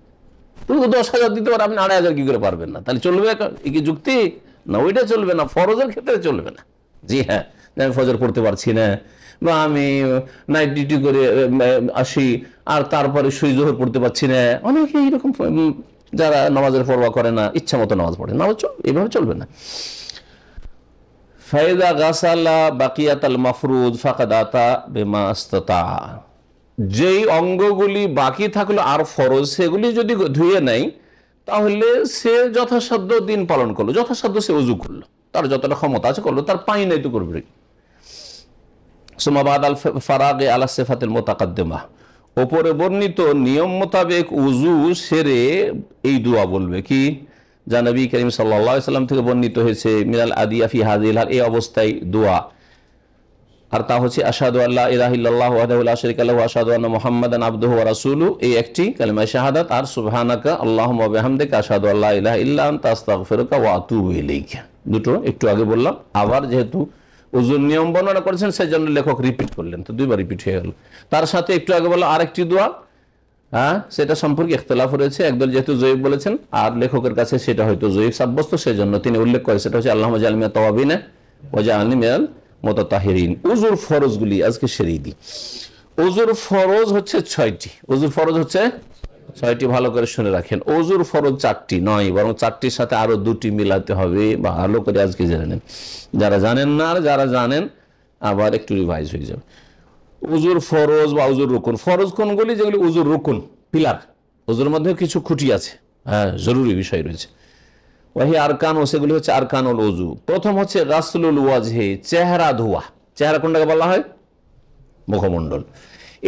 তুমি 10,000 দিতে পারো, আপনি 2,500 কি করে পারবেন না? তাহলে চলবে কি যুক্তি? না, ওইটা চলবে না, ফরজের ক্ষেত্রে চলবে না। জি হ্যাঁ, আমি ফজর পড়তে পারছি না, বা আমি নাইট ডিউটি করে আসি আর তারপরে সুই জোহর পড়তে পারছি না, অনেকে এইরকম যারা নামাজের পরোয়া করে না, ইচ্ছা মতো নামাজ পড়ে, নামাজ এইভাবে চলবে না। ফায়দা গাসালা বাকিয়াতাল মাফরুজ ফাকাদ আতা বিমা ইসতাতা, যেই অঙ্গগুলি বাকি থাকলো আর ফরজ, সেগুলি যদি ধুয়ে নেয় তাহলে সে যথাসাধ্য দিন পালন করলো, যথাসাধ্য সে উজু করলো, তার যতটা ক্ষমতা আছে করলো, তার পানি নাই তো করবে। ওপরে বর্ণিত নিয়ম মোতাবেক উজু সেরে এই দোয়া বলবে কি, যা নবী করিম সাল্লাল্লাহু আলাইহি ওয়াসাল্লাম থেকে বর্ণিত হয়েছে, মিনাল আদিয়া ফি হাযিল হাল, এই অবস্থায় দোয়া। আর তা হচ্ছে আশহাদু আল্লা ইলাহা ইল্লাল্লাহু ওয়াহদাহু লা শারীকা লাহু ওয়া আশহাদু আন্না মুহাম্মাদান আবদুহু ওয়া রাসূলুহু, এই একটি কালিমা শাহাদাত, আর সুবহানাকা আল্লাহুম্মা ওয়া বিহামদিকা আশহাদু আল্লা ইলাহা ইল্লা আনতা আস্তাগফিরুকা ওয়া আতুবু ইলাইকা। দুটো একটু আগে বললাম, আবার যেহেতু উজুর নিয়ম বর্ণনা করেছেন সেজন্য লেখক রিপিট করলেন, তো 2 বার রিপিট হয়ে গেল। তার সাথে একটু আগে বললাম আরেকটি দোয়া, হ্যাঁ সেটা সম্পর্কে ইখতিলাফ রয়েছে, একদল যেহেতু জয়ীফ বলেছেন আর লেখকের কাছে সেটা হয়তো জয়ীফ সাব্যস্ত, সেজন্য তিনি উল্লেখ করেন, সেটা হচ্ছে আল্লাহুম্মা জাআলনি মিনাত তাওয়াবিন ওয়া জাআলনি মিনাল মুতাতাহহিরিন। উজুর ফরজগুলি আজকে সেরেই দিই। উজুর ফরজ হচ্ছে 6টি, উজুর ফরজ হচ্ছে 6টি, ভালো করে শুনে রাখেন। উজুর ফরজ 4টি নয়, বরং 4টির সাথে আরো 2টি মিলাতে হবে, ভালো করে আজকে জেনে নেন, যারা জানেন না আর যারা জানেন আবার একটু রিভাইজ হয়ে যাবে। উজুর ফরজ বা উজুর রুকুন, ফরজ কোনগুলি? যেগুলি উজুর রুকুন, পিলার, উজুর মধ্যে কিছু খুঁটি আছে, হ্যাঁ জরুরি বিষয় রয়েছে। ওয়াহি আরকান, ও সেগুলি হচ্ছে আরকানুল ওযু। প্রথম হচ্ছে গাসলুল ওয়াজহি, চেহারা ধোয়া। চেহারা কোনটাকে বলা হয়? মুখমণ্ডল।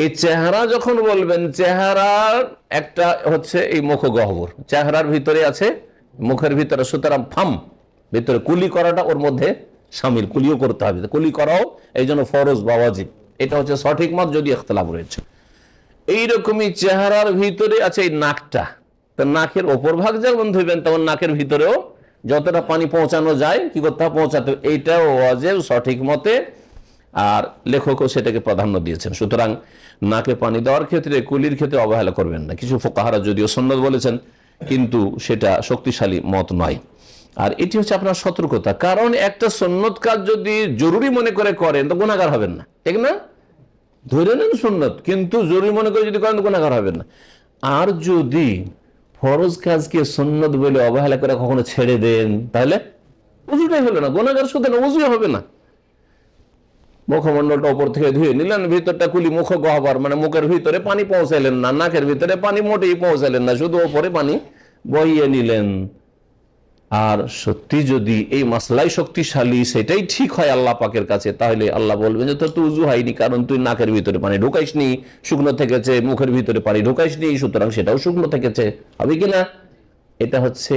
এই চেহারা যখন বলবেন, চেহারার একটা হচ্ছে এই মুখগহ্বর, চেহারার ভিতরে আছে, মুখের ভিতরে, সুতরাং ফাম ভিতরে কুলি করাটা ওর মধ্যে শামিল, কুলিও করতে হবে, কুলি করাও এই জন্য ফরজ বা ওয়াজিব। এটা হচ্ছে সঠিক মত, যদি ইখতিলাফ রয়েছে। এইরকমই চেহারার ভিতরে আছে এই নাকটা, তো নাকের ওপর ভাগ যেমন ধুবেন তেমন নাকের ভিতরেও যতটা পানি পৌঁছানো যায় কি করতে হবে? পৌঁছাতে হবে। এইটাও ওয়াজিব সঠিক মতে, আর লেখকও সেটাকে প্রাধান্য দিয়েছেন। সুতরাং নাকে পানি দেওয়ার ক্ষেত্রে, কুলির ক্ষেত্রে অবহেলা করবেন না। কিছু ফুকাহারা যদিও সুন্নাত বলেছেন, কিন্তু সেটা শক্তিশালী মত নয়। আর এটি হচ্ছে আপনার সতর্কতা, কারণ একটা সুন্নত কাজ যদি জরুরি মনে করে করেন তো গুনাহগার হবেন না, ঠিক না? ধরে নেন সুন্নত, কিন্তু জরুরি মনে করে যদি করেন তো গুনাহগার হবেন না। আর যদি ফরজ কাজকে সুন্নত বলে অবহেলা করে কখনো ছেড়ে দেন, তাহলে উজুটাই হলো না, গুনাহগার শুধু না, উজুই হবে না। মুখমণ্ডলটা উপর থেকে ধুয়ে নিলেন, ভিতরটা কুলি, মুখ গহ্বর মানে মুখের ভিতরে পানি পৌঁছাইলেন না, নাকের ভিতরে পানি মোটেই পৌঁছাইলেন না, শুধু ওপরে পানি বহিয়ে নিলেন। আর সত্যি যদি এই মাসলাই শক্তিশালী, সেটাই ঠিক হয় আল্লাহ পাকের কাছে, তাহলে আল্লাহ বলবেন যে তোর তো উজু হয়নি, কারণ তুই নাকের ভিতরে পানি ঢুকাইসনি, শুকনো থেকেছে, মুখের ভিতরে পানি ঢুকাইসনি, সুতরাং সেটাও শুকনো থেকেছে, হবে কিনা? এটা হচ্ছে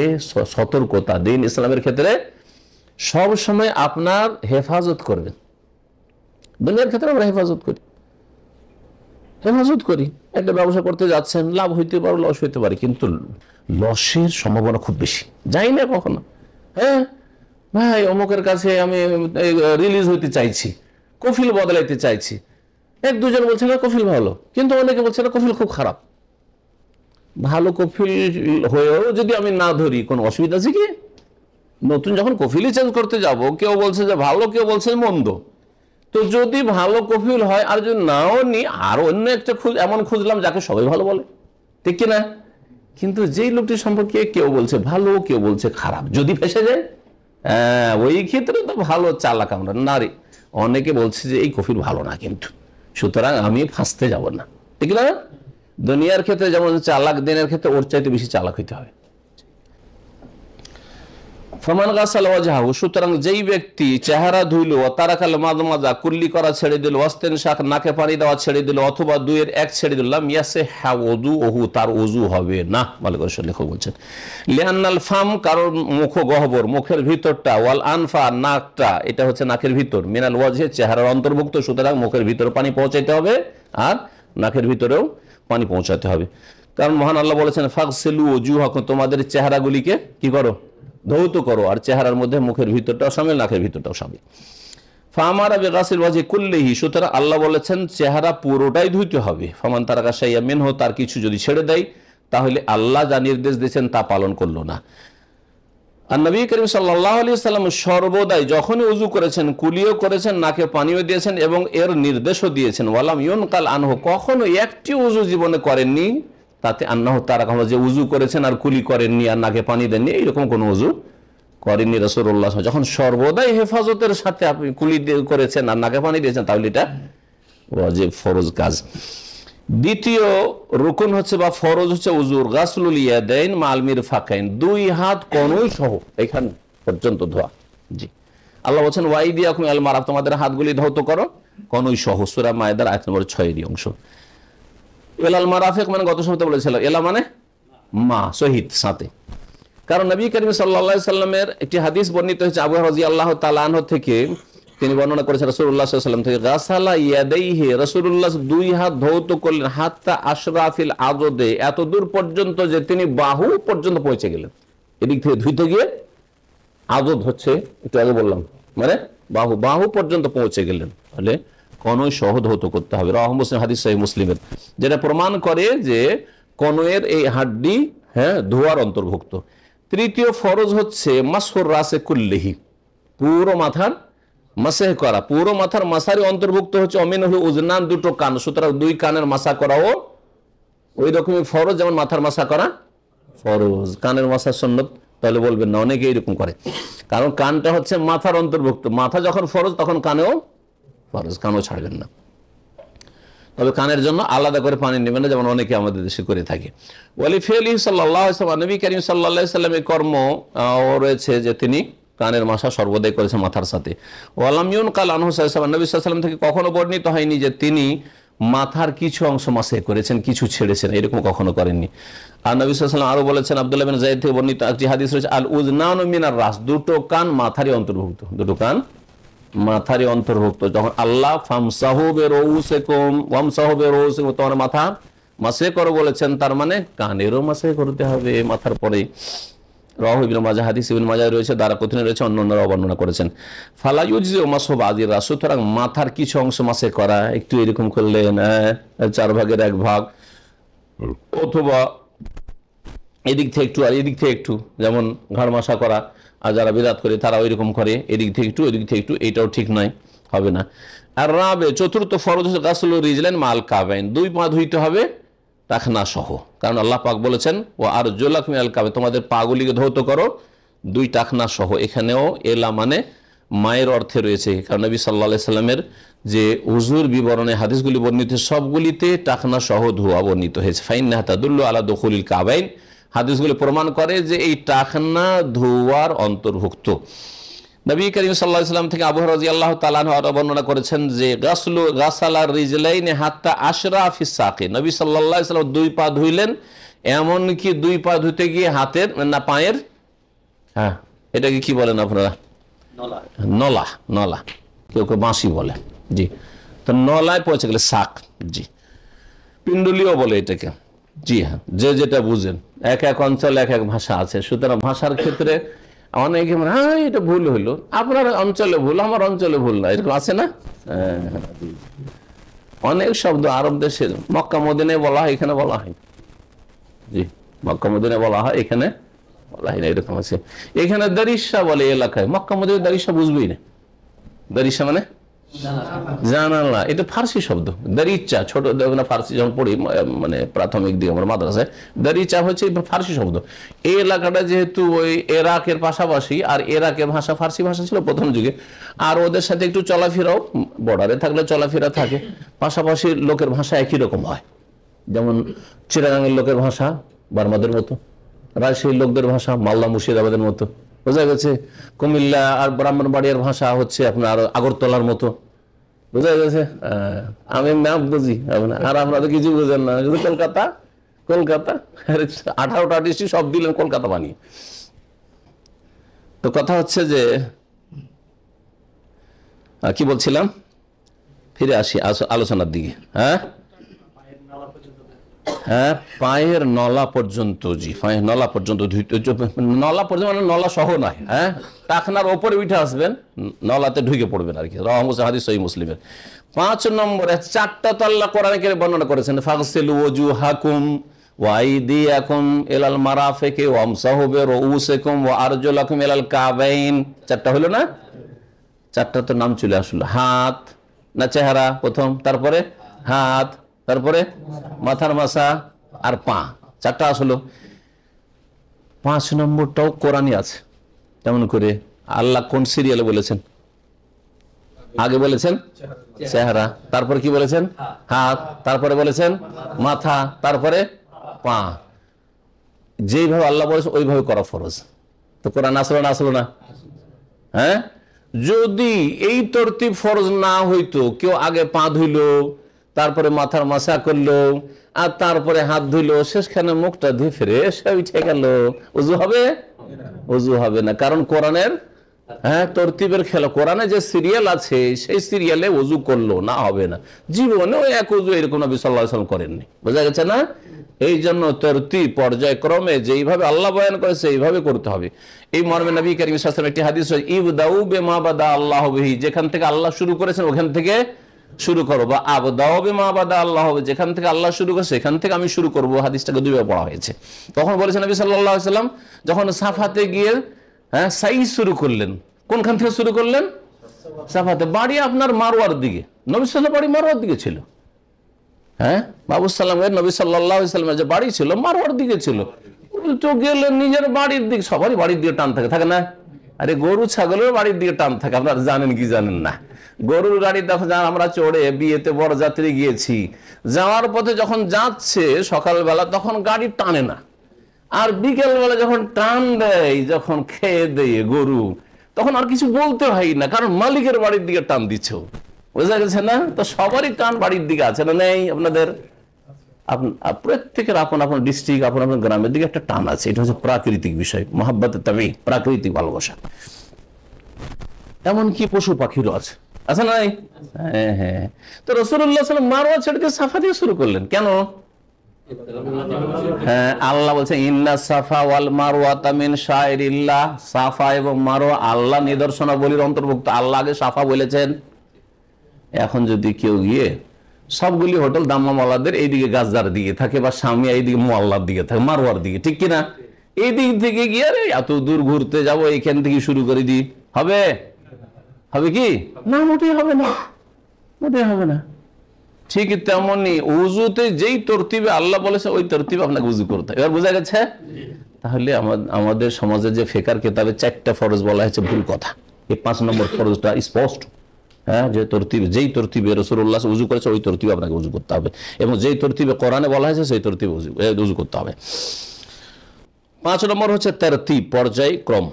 সতর্কতা। দ্বীন ইসলামের ক্ষেত্রে সব সময় আপনার হেফাজত করবেন। দুনিয়ার ক্ষেত্রে আমরা হেফাজত করি, একটা ব্যবসা করতে যাচ্ছেন, লাভ হইতে পারে, লস হইতে পারে, কিন্তু লসের সম্ভাবনা খুব বেশি, যাই না কখনো। হ্যাঁ ভাই, অমুকের কাছে আমি রিলিজ হইতে চাইছি, কফিল বদলাইতে চাইছি, 1-2 জন বলছে না কফিল ভালো, কিন্তু অনেকে বলছে না কফিল খুব খারাপ। ভালো কফিল হয়েও যদি আমি না ধরি, কোনো অসুবিধা আছে কি? নতুন যখন কফিলই চেঞ্জ করতে যাব, কেউ বলছে যে ভালো, কেউ বলছে মন্দ, তো যদি ভালো কফিল হয় আর যদি নাও নি, আর অন্য একটা এমন খুঁজলাম যাকে সবাই ভালো বলে, ঠিক কিনা? কিন্তু যেই লোকটি সম্পর্কে কেউ বলছে ভালো, কেউ বলছে খারাপ, যদি ফেসে যায়, ওই ক্ষেত্রে তো ভালো চালাক আমরা নারী, অনেকে বলছে যে এই কফিল ভালো না, কিন্তু সুতরাং আমি ফাঁসতে যাব না, ঠিক না? দুনিয়ার ক্ষেত্রে যেমন চালাক, দিনের ক্ষেত্রে ওর চাইতে বেশি চালাক হইতে হবে। ফামান গাসাল ওয়াজহাহু, সুতরাং যেই ব্যক্তি চেহারা ধুইল, ও তারাকাল মাযমাযা, কুল্লি করা ছেড়ে দিল, ওয়াস্তিনশাক, নাকে পানি দেওয়া ছেড়ে দিল, অথবা দুইয়ের এক ছেড়ে দিল, লাম ইয়াসিহা ওযুহু, তার ওযু হবে না। মালিক লেখক বলছেন লিআন্নাল ফাম, কারণ মুখ গহ্বর, মুখের ভিতরটা, ওয়াল আনফা, নাকটা, এটা হচ্ছে নাকের ভিতর, মিনাল ওয়াজহে, চেহারার অন্তর্ভুক্ত, সুতরাং মুখের ভিতরে পানি পৌঁছাইতে হবে আর নাকের ভিতরেও পানি পৌঁছাতে হবে। কারণ মহান আল্লাহ বলেছেন ফাগসিলু ওজুহাকুম, তোমাদের চেহারাগুলিকে কি করো, ধৌত করো, আর চেহারার মধ্যে মুখের ভিতরটাও শামিল, নাকের ভিতরটাও শামিল। ফামারা বিগাসিল ওয়াজহি কুল্লিহি, সুতরাং আল্লাহ বলেছেন চেহারা পুরোটাই ধুইতে হবে। ফামান তারাকা শাইআ মিনহু, তার কিছু যদি ছেড়ে দেয় তাহলে আল্লাহ যা নির্দেশ দিয়েছেন তা পালন করলো না। আর নবী করিম সাল্লাল্লাহু আলাইহি ওয়াসাল্লাম সর্বদাই যখনই উযু করেছেন, কুলিও করেছেন, নাকে পানিও দিয়েছেন এবং এর নির্দেশও দিয়েছেন। ওয়ালাম ইউনকাল আনহু, কখনো একটি উযু জীবনে করেননি তাতে আন্নাহু তারাকা, যে উযু করেছেন আর কুলি করেননি আর নাকে পানি দেননি, এইরকম কোনো উযু করেননি রাসূলুল্লাহ। যখন সর্বদাই হেফাজতের সাথে আপনি কুলি করেছেন আর নাকে পানি দিয়েছেন তাহলে এটা ওয়াজিব, ফরজ কাজ। দ্বিতীয় রুকুন হচ্ছে বা ফরজ হচ্ছে উজুর গাসলুল ইয়াদাইন মাল মিরফাকাইন, দুই হাত কনুই সহ এখান পর্যন্ত ধোয়া। জি, আল্লাহ বলেন ওয়াইদিয়াকুম আল মারাফ, তোমাদের হাতগুলি ধৌত করো কনুই সহ, সূরা মায়েদার আয়াত নম্বর 6 এর অংশ। এলাল মারাফিক মানে গত সপ্তাহে বলেছিল, এলা মানে মা, শহীদ সাথে। কারণ নবী করিম সাল্লাল্লাহু আলাইহি সাল্লামের একটি হাদিস বর্ণিত হয়েছে আবু হুরায়রা রাদিয়াল্লাহু তাআলা আনহু থেকে, তিনি বর্ণনা করেছেন রাসূলুল্লাহ সাল্লাল্লাহু আলাইহি ওয়াসাল্লাম থেকে, গাসালা ইয়াদাইহি, রাসূলুল্লাহ দুই হাত ধৌত করলেন, হাত্তা আশরাফিল আযদে, এত দূর পর্যন্ত যে তিনি বাহু পর্যন্ত পৌঁছে গেলেন। এদিক থেকে ধুইতে গিয়ে, আযদ হচ্ছে একটু আগে বললাম মানে বাহু পর্যন্ত পৌঁছে গেলেন, তাহলে কনুই সহ ধৌত করতে হবে। রাওয়াহু মুসলিম, হাদিস সহিহ মুসলিমের, যেটা প্রমাণ করে যে কনুয়ের এই হাড্ডি ধোয়ার অন্তর্ভুক্ত। তৃতীয় ফরজ হচ্ছে মাসহুর রাসে কুল্লিহি, পুরো মাথার মাসেহ করা, পুরো মাথার মাসারি অন্তর্ভুক্ত হচ্ছে অমিনহু উজনান, দুটো কান, সুতরাং দুই কানের মাসা করাও ওই রকমই ফরজ যেমন মাথার মাসা করা ফরজ। কানের মাসা সুন্নত তাহলে বলবেন না, অনেকে এরকম করে, কারণ কানটা হচ্ছে মাথার অন্তর্ভুক্ত, মাথা যখন ফরজ তখন কানেও ফরজ, কানও ছাড়বেন না। তবে কানের জন্য আলাদা করে পানি নেবেন না, যেমন অনেকে আমাদের দেশে করে থাকে। ওয়ালি ফিলি সাল্লাল্লাহু আলাইহি ওয়াসাল্লাম, নবী করিম সাল্লাল্লাহু আলাইহি ওয়াসাল্লামের কর্ম রয়েছে যে তিনি কানের মাসা সর্বদাই করেছেন মাথার সাথে। ওয়ালাম ইউনকাল আনহু সাল্লাল্লাহু আলাইহি ওয়াসাল্লাম, নবী সাল্লাল্লাহু আলাইহি ওয়াসাল্লাম থেকে কখনো বর্ণিত হয়নি যে তিনি মাথার কিছু অংশ মাসে করেছেন, কিছু ছেড়েছেন, এরকম কখনো করেননি। আর নবী সাল্লাল্লাহু আলাইহি ওয়াসাল্লাম আরো বলেছেন, আব্দুল্লাহ বিন যায়েদ থেকে বর্ণিত একটি হাদিস রয়েছে, আল উযনানু মিনার রাস, দুটো কান মাথারই অন্তর্ভুক্ত, দুটো কান মাথারই অন্তর্ভুক্ত। যখন আল্লাহ ফামসাহু বিরউসিকুম ওয়ামসাহু বিরউসিকুম, তোমার মাথা মাসে করো বলেছেন, তার মানে কানেরও মাসে করতে হবে মাথার পরে। রাওয়াহু ইবনে মাজাহ, হাদিস ইবনে মাজাহ রয়েছে, দারাকুতনি রয়েছে, অন্যান্যরাও বর্ণনা করেছেন। ফালা ইউজিউ মাসহু বাযির রাস, সুতরাং মাথার কিছু অংশ মাসে করা, একটু এরকম করলেন 4 ভাগের 1 ভাগ, অথবা এদিক থেকে একটু আর এদিক থেকে একটু, যেমন ঘাড় মাসা করা, আর যারা বিরাত করে তারা ওইরকম করে, এদিক থেকে একটু এদিক থেকে একটু, এটাও ঠিক নয়, হবে না। আর রাবে, চতুর্থ ফরজ হচ্ছে গাসলুর রিজলাইন মাল কাবাইন, দুই পা ধুইতে হবে টাকনা সহ, কারণ আল্লাহ পাক বলেছেন ও আর জোলাক মিনাল কাবাইন, তোমাদের পাগুলিকে ধৌত করো দুই টাকনা সহ। এখানেও এলা মানে মায়ের অর্থে রয়েছে, কারণ নবী সাল্লাল্লাহু আলাইহি সাল্লামের যে হুজুর বিবরণে হাদিসগুলি বর্ণিত সবগুলিতে টাকনা সহ ধোয়া বর্ণিত হয়েছে। ফাইন্নাহা তাদুল্লু আলা দুখুলিল কাবাইন, হাদিসগুলি প্রমাণ করে যে এই টাকনা ধোয়ার অন্তর্ভুক্ত। নবী করিম সাল্লাল্লাহু আলাইহি ওয়াসাল্লাম থেকে আবু হুরায়রা রাদিয়াল্লাহু তাআলা আনহু বর্ণনা করেছেন যে গাসালা রিজলাইনি হাত্তা আশরাফিস সাকি, নবী সাল্লাল্লাহু আলাইহি ওয়াসাল্লাম দুই পা ধুইলেন, এমন কি দুই পা ধুতে গিয়ে হাতের না পায়ের, এটাকে কি বলেন আপনারা, নলা, নলা, কেউ কেউ বাঁশি বলে, জি, তো নলায় পৌঁছে গেলে শাক, জি, পিণ্ডুলিও বলে এটাকে, জি হ্যাঁ, যে যেটা বুঝেন, এক এক অঞ্চলে এক এক ভাষা আছে, সুতরাং ভাষার ক্ষেত্রে অনেকে এটা ভুল হইলো, আপনার অঞ্চলে ভুল, আমার অঞ্চলে ভুল না, এরকম আছে না। অনেক শব্দ আরব দেশের, মক্কা মদিনায় বলা হয়, এখানে বলা হয়, জি, মক্কা মদিনায় বলা হয়, এখানে বলা হয় না, এরকম আছে। এখানে দারিসা বলে এলাকায়, মক্কা মদিনায় দারিসা বুঝবেই না, দারিসা মানে জানালা, এটা ফার্সি শব্দ। দারিচা, ছোট ফার্সি যখন পড়ি মানে প্রাথমিক দিকে আমরা মাদ্রাসায়, দারিচা হচ্ছে ফার্সি শব্দ। এই এলাকাটা যেহেতু ওই ইরাকের পাশাপাশি, আর ইরাকের ভাষা ফার্সি ভাষা ছিল প্রথম যুগে, আর ওদের সাথে একটু চলাফেরাও, বর্ডারে থাকলে চলাফেরা থাকে, পাশাপাশি লোকের ভাষা একই রকম হয়, যেমন চিটাগাংয়ের লোকের ভাষা বার্মাদের মতো, রাজশাহীর লোকদের ভাষা মালদা মুর্শিদাবাদের মতো, বোঝা গেছে? কুমিল্লা আর ব্রাহ্মণবাড়িয়ার ভাষা হচ্ছে আপনার আগরতলার মতো, বোঝা গেছে? আমি ম্যাপ বুঝি, আর আপনারা তো কিছু বুঝেন না, শুধু কলকাতা কলকাতা, 18টা ডিস্ট্রিক্ট সব দিলেন কলকাতা বানিয়ে। তো কথা হচ্ছে যে কি বলছিলাম, ফিরে আসি আলোচনার দিকে। হ্যাঁ হ্যাঁ, পায়ের নলা পর্যন্ত, জি পায়ের নলা পর্যন্ত নলা পর্যন্ত মানে নলা সহ নয়, হ্যাঁ টাকনার ওপরে উঠে আসবেন, নলাতে ঢুকে পড়বেন আর কি। হাদিস সহিহ মুসলিমের 5 নম্বরে 4টা তো আল্লাহ কোরআনে কারীমে বর্ণনা করেছেন, ফাগসিলু ওয়াজুহাকুম ওয়া আইদিয়াকুম ইলাল মারাফিকি ওয়ামসাহু বিরুউসিকুম ওয়া আরজুলাকুম ইলাল কাবাইন। 4টা হলো না? 4টা তো নাম চলে আসলো। হাত না চেহারা প্রথম, তারপরে হাত, তারপরে মাথার মাসা আর পা, 4টা আসলো। 5 নম্বরটাও কোরআনই আছে। তেমন করে আল্লাহ কোন সিরিয়ালে বলেছেন? আগে বলেছেন চেহারা, তারপরে কি বলেছেন? হাত, তারপরে বলেছেন মাথা, তারপরে পা। যেইভাবে আল্লাহ বলেছে ওইভাবে করা ফরজ। তো কোরআন আসলো না? আসলো না? হ্যাঁ, যদি এই তরতিব ফরজ না হইতো, কেউ আগে পা ধুইলো, তারপরে মাথার মাসা করলো, আর তারপরে হাত ধুইলো, শেষখানে মুখটা ধুয়ে ফ্রেশ হয়ে উঠে গেল, ওযু হবে? ওযু হবে না, কারণ কোরআনের তরতিবের খেলা, কোরআনে যে সিরিয়াল আছে সেই সিরিয়ালে ওযু করলো না, হবে না। জীবনে ওই এক ওযু এরকম নবী সাল্লাল্লাহু আলাইহি ওয়াসাল্লাম করেননি, বোঝা গেছে না? এই জন্য তরতিব পর্যায়ক্রমে যেইভাবে আল্লাহ বয়ান করেছে এইভাবে করতে হবে। এই মর্মে নবী কারীম সাল্লাল্লাহু আলাইহি ওয়াসাল্লাম একটি হাদিস আছে, ইবদাউ বিমা বাদা আল্লাহু বিহি, যেখান থেকে আল্লাহ শুরু করেছেন ওখান থেকে শুরু করো, বা আবদাউ বিমা বাদা আল্লাহু বিহি, যেখান থেকে আল্লাহ শুরু করেছে সেখান থেকে আমি শুরু করব। হাদিসটাকে দুইবার পড়া হয়েছে। তখন বলেছেন নবী সাল্লাল্লাহু আলাইহি ওয়াসাল্লাম যখন সাফাতে গিয়ে সাই শুরু করলেন, কোনখান থেকে শুরু করলেন? সাফাতে। বাড়ি আপনার মারওয়ার দিকে, নবী সাল্লাল্লাহু আলাইহি ওয়াসাল্লাম বাড়ি মারওয়ার দিকে ছিল। হ্যাঁ, বাবু সাল্লামের নবী সাল্লাল্লাহু আলাইহি ওয়াসাল্লামের যে বাড়ি ছিল মারওয়ার দিকে ছিল। উল্টো গেলেন নিজের বাড়ির দিকে। সবারই বাড়ির দিকে টান থাকে না? আরে গরু ছাগলের বাড়ির দিকে টান থাকে, আপনারা জানেন কি জানেন না? গরুর গাড়ি দেখো, আমরা চড়ে বিয়েতে বরযাত্রী গিয়েছি, যাওয়ার পথে যখন যাচ্ছে সকালবেলা তখন গাড়ি টানে না, আর বিকেল বেলা যখন টান দেয়, যখন খেয়ে দেয় গরু, তখন আর কিছু বলতে হয় না, কারণ মালিকের বাড়ির দিকে টান দিচ্ছ, বোঝা গেছে না? তো সবারই টান বাড়ির দিকে আছে না নেই? আপনাদের প্রত্যেকের আপন আপন ডিস্ট্রিক্ট, আপন আপন গ্রামের দিকে একটা টান আছে। এটা হচ্ছে প্রাকৃতিক বিষয়, মহাব্বতে তাবি, প্রাকৃতিক ভালোবাসা। এমনকি পশু পাখিরও আছে, আছে না? হ্যাঁ হ্যাঁ। তো রাসূলুল্লাহ সাল্লাল্লাহু আলাইহি ওয়াসাল্লাম মারওয়া ছেড়ে সাফা দিয়ে শুরু করলেন কেন? হ্যাঁ, আল্লাহ বলছেন ইন্না সাফা ওয়াল মারওয়াতা মিন শাইরিল্লাহ, সাফা এবং মারওয়া আল্লাহ নিদর্শনাবলীর অন্তর্ভুক্ত। আল্লাহ আগে সাফা বলেছেন। এখন যদি কেউ গিয়ে সবগুলি হোটেল দাম্মামওয়ালাদের এইদিকে গাজদার দিকে থাকে, বা সামিয়া এইদিকে মোয়াল্লার দিকে থাকে, মারওয়ার দিকে, ঠিক কিনা? এই দিক থেকে গিয়ে এত দূর ঘুরতে যাব, এইখান থেকে শুরু করে দিই, হবে? হবে কি না? মোটেই হবে না, মোটেই হবে না। ঠিক তেমনি উজুতে যেই তরতিবে আল্লাহ বলেছে ওই তরতিবে আপনাকে উজু করতে হবে। এবার বোঝা গেছে? তাহলে আমাদের সমাজে যে ফিকহ কিতাবে 4টা ফরজ বলা হয়েছে, ভুল কথা। এই 5 নম্বর ফরজটা স্পষ্ট। হ্যাঁ, যে তরতিবে, যেই তরতিবে রাসূলুল্লাহ উজু করেছে ওই তরতিবে আপনাকে উজু করতে হবে, এবং যেই তরতিবে কোরআনে বলা হয়েছে সেই তরতিবে উজু করতে হবে। 5 নম্বর হচ্ছে তরতিব, পর্যায়ক্রম।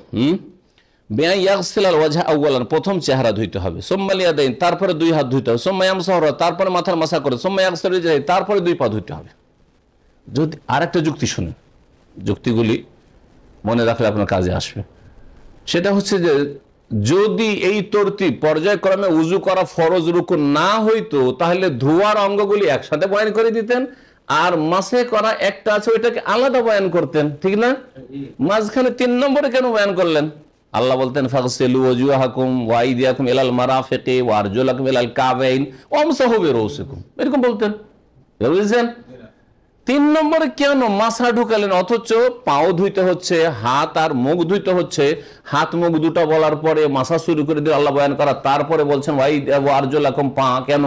প্রথম চেহারা ধুইতে হবে, সুম্মা লিয়াদাইন, তারপরে 2 হাত ধুইতে হবে, সুম্মা ইয়ামসাহু, তারপরে মাথার মাসা করে, সুম্মা ইয়াগসিলু রিজলাইহি, তারপরে 2 পা ধুইতে হবে। যদি আরেকটা যুক্তি শুনেন, যুক্তিগুলি মনে রাখলে আপনার কাজে আসবে। সেটা হচ্ছে যে যদি এই তরতিব পর্যায়ক্রমে উজু করা ফরজ রুকুন না হইতো, তাহলে ধোয়ার অঙ্গগুলি একসাথে বয়ান করে দিতেন, আর মাসে করা একটা আছে ওইটাকে আলাদা বয়ান করতেন, ঠিক না? মাঝখানে 3 নম্বরে কেন বয়ান করলেন? আল্লাহ বলতেন ফাগসিলু ওয়াজুহাকুম ওয়া আইদিয়াকুম ইলাল মারাফিকি ওয়া আরজুলাকুম ইলাল কাবাইন ওয়ামসাহু বিরুউসিকুম, এরকম বলতেন, বুঝছেন? 3 নম্বরে কেন মাসা ঢুকালেন? অথচ পাও ধুইতে হচ্ছে, হাত আর মুখ ধুইতে হচ্ছে। হাত মুখ দুটো বলার পরে মাসা শুরু করে দিয়ে আল্লাহ বয়ান করা, তারপরে বলছেন ওয়া আরজুলাকুম, পা কেন?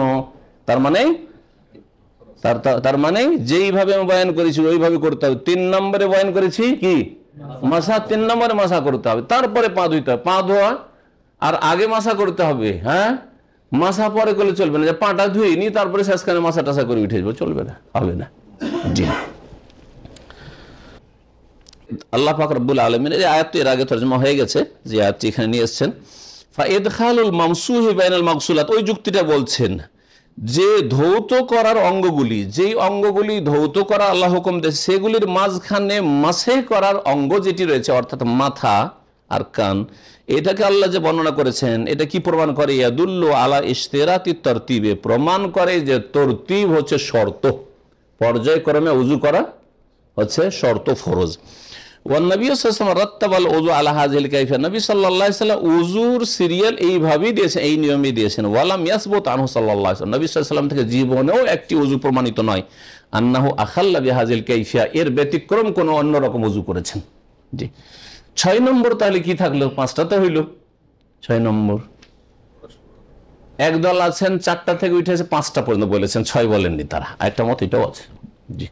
তার মানে যেইভাবে আমি বয়ান করেছি ওইভাবে করতে হবে। 3 নম্বরে বয়ান করেছি কি মাসা, 3 নম্বরে মাসা করতে হবে, তারপরে পা ধুইতে হবে। পা ধোয়া আর আগে মাসা করতে হবে। হ্যাঁ, মাসা পরে করলে চলবে না, যে পাটা ধুয়ে নি তারপরে শেষখানে মাসা টাসা করে উঠে যাবো, চলবে না, হবে না। জি। আল্লাহ পাক রব্বুল আলামিনের এই আয়াতটি এর আগে তরজমা হয়ে গেছে, যে আয়াতটি এখানে নিয়ে এসেছেন, ফাইদখালুল মামসুহি বাইনাল মাগসুলাত, ওই যুক্তিটা বলছেন যে ধৌত করার অঙ্গগুলি, যেই অঙ্গগুলি ধৌত করা আল্লাহ হুকুম দিয়েছে সেগুলির মাঝখানে মাসে করার অঙ্গ যেটি রয়েছে, অর্থাৎ মাথা আর কান, এটাকে আল্লাহ যে বর্ণনা করেছেন, এটা কি প্রমাণ করে? ইয়াদুল্লু আলা ইশতিরাতি তারতিবে, প্রমাণ করে যে তরতিব হচ্ছে শর্ত, পর্যায়ক্রমে উযু করা হচ্ছে শর্ত, ফরজ। ওয়ান নবী সাল্লাল্লাহু আলাইহি ওয়াসাল্লাম রাত্তাবাল উযু আলা হাযিল কাইফিয়া, নবী সাল্লাল্লাহু আলাইহি ওয়াসাল্লাম উযুর সিরিয়াল এইভাবেই দিয়েছেন, এই নিয়মে দিয়েছেন। ওয়ালাম ইয়াসবুত আনহু সাল্লাল্লাহু আলাইহি ওয়াসাল্লাম, নবী সাল্লাল্লাহু আলাইহি ওয়াসাল্লাম থেকে জীবনেও একটি উযু প্রমাণিত নয় আন্নাহু আখাল্লা বিহাযিল কাইফিয়া, এর ব্যতিক্রম কোনো অন্য রকম উযু করেছেন। জি, 6 নম্বর তাহলে কি থাকলো? 5টাতে হইল। 6 নম্বর একদল আছেন 4টা থেকে উঠেছে 5টা পর্যন্ত বলেছেন, 6 বলেননি তারা, একটা মত এটাও আছে। জি,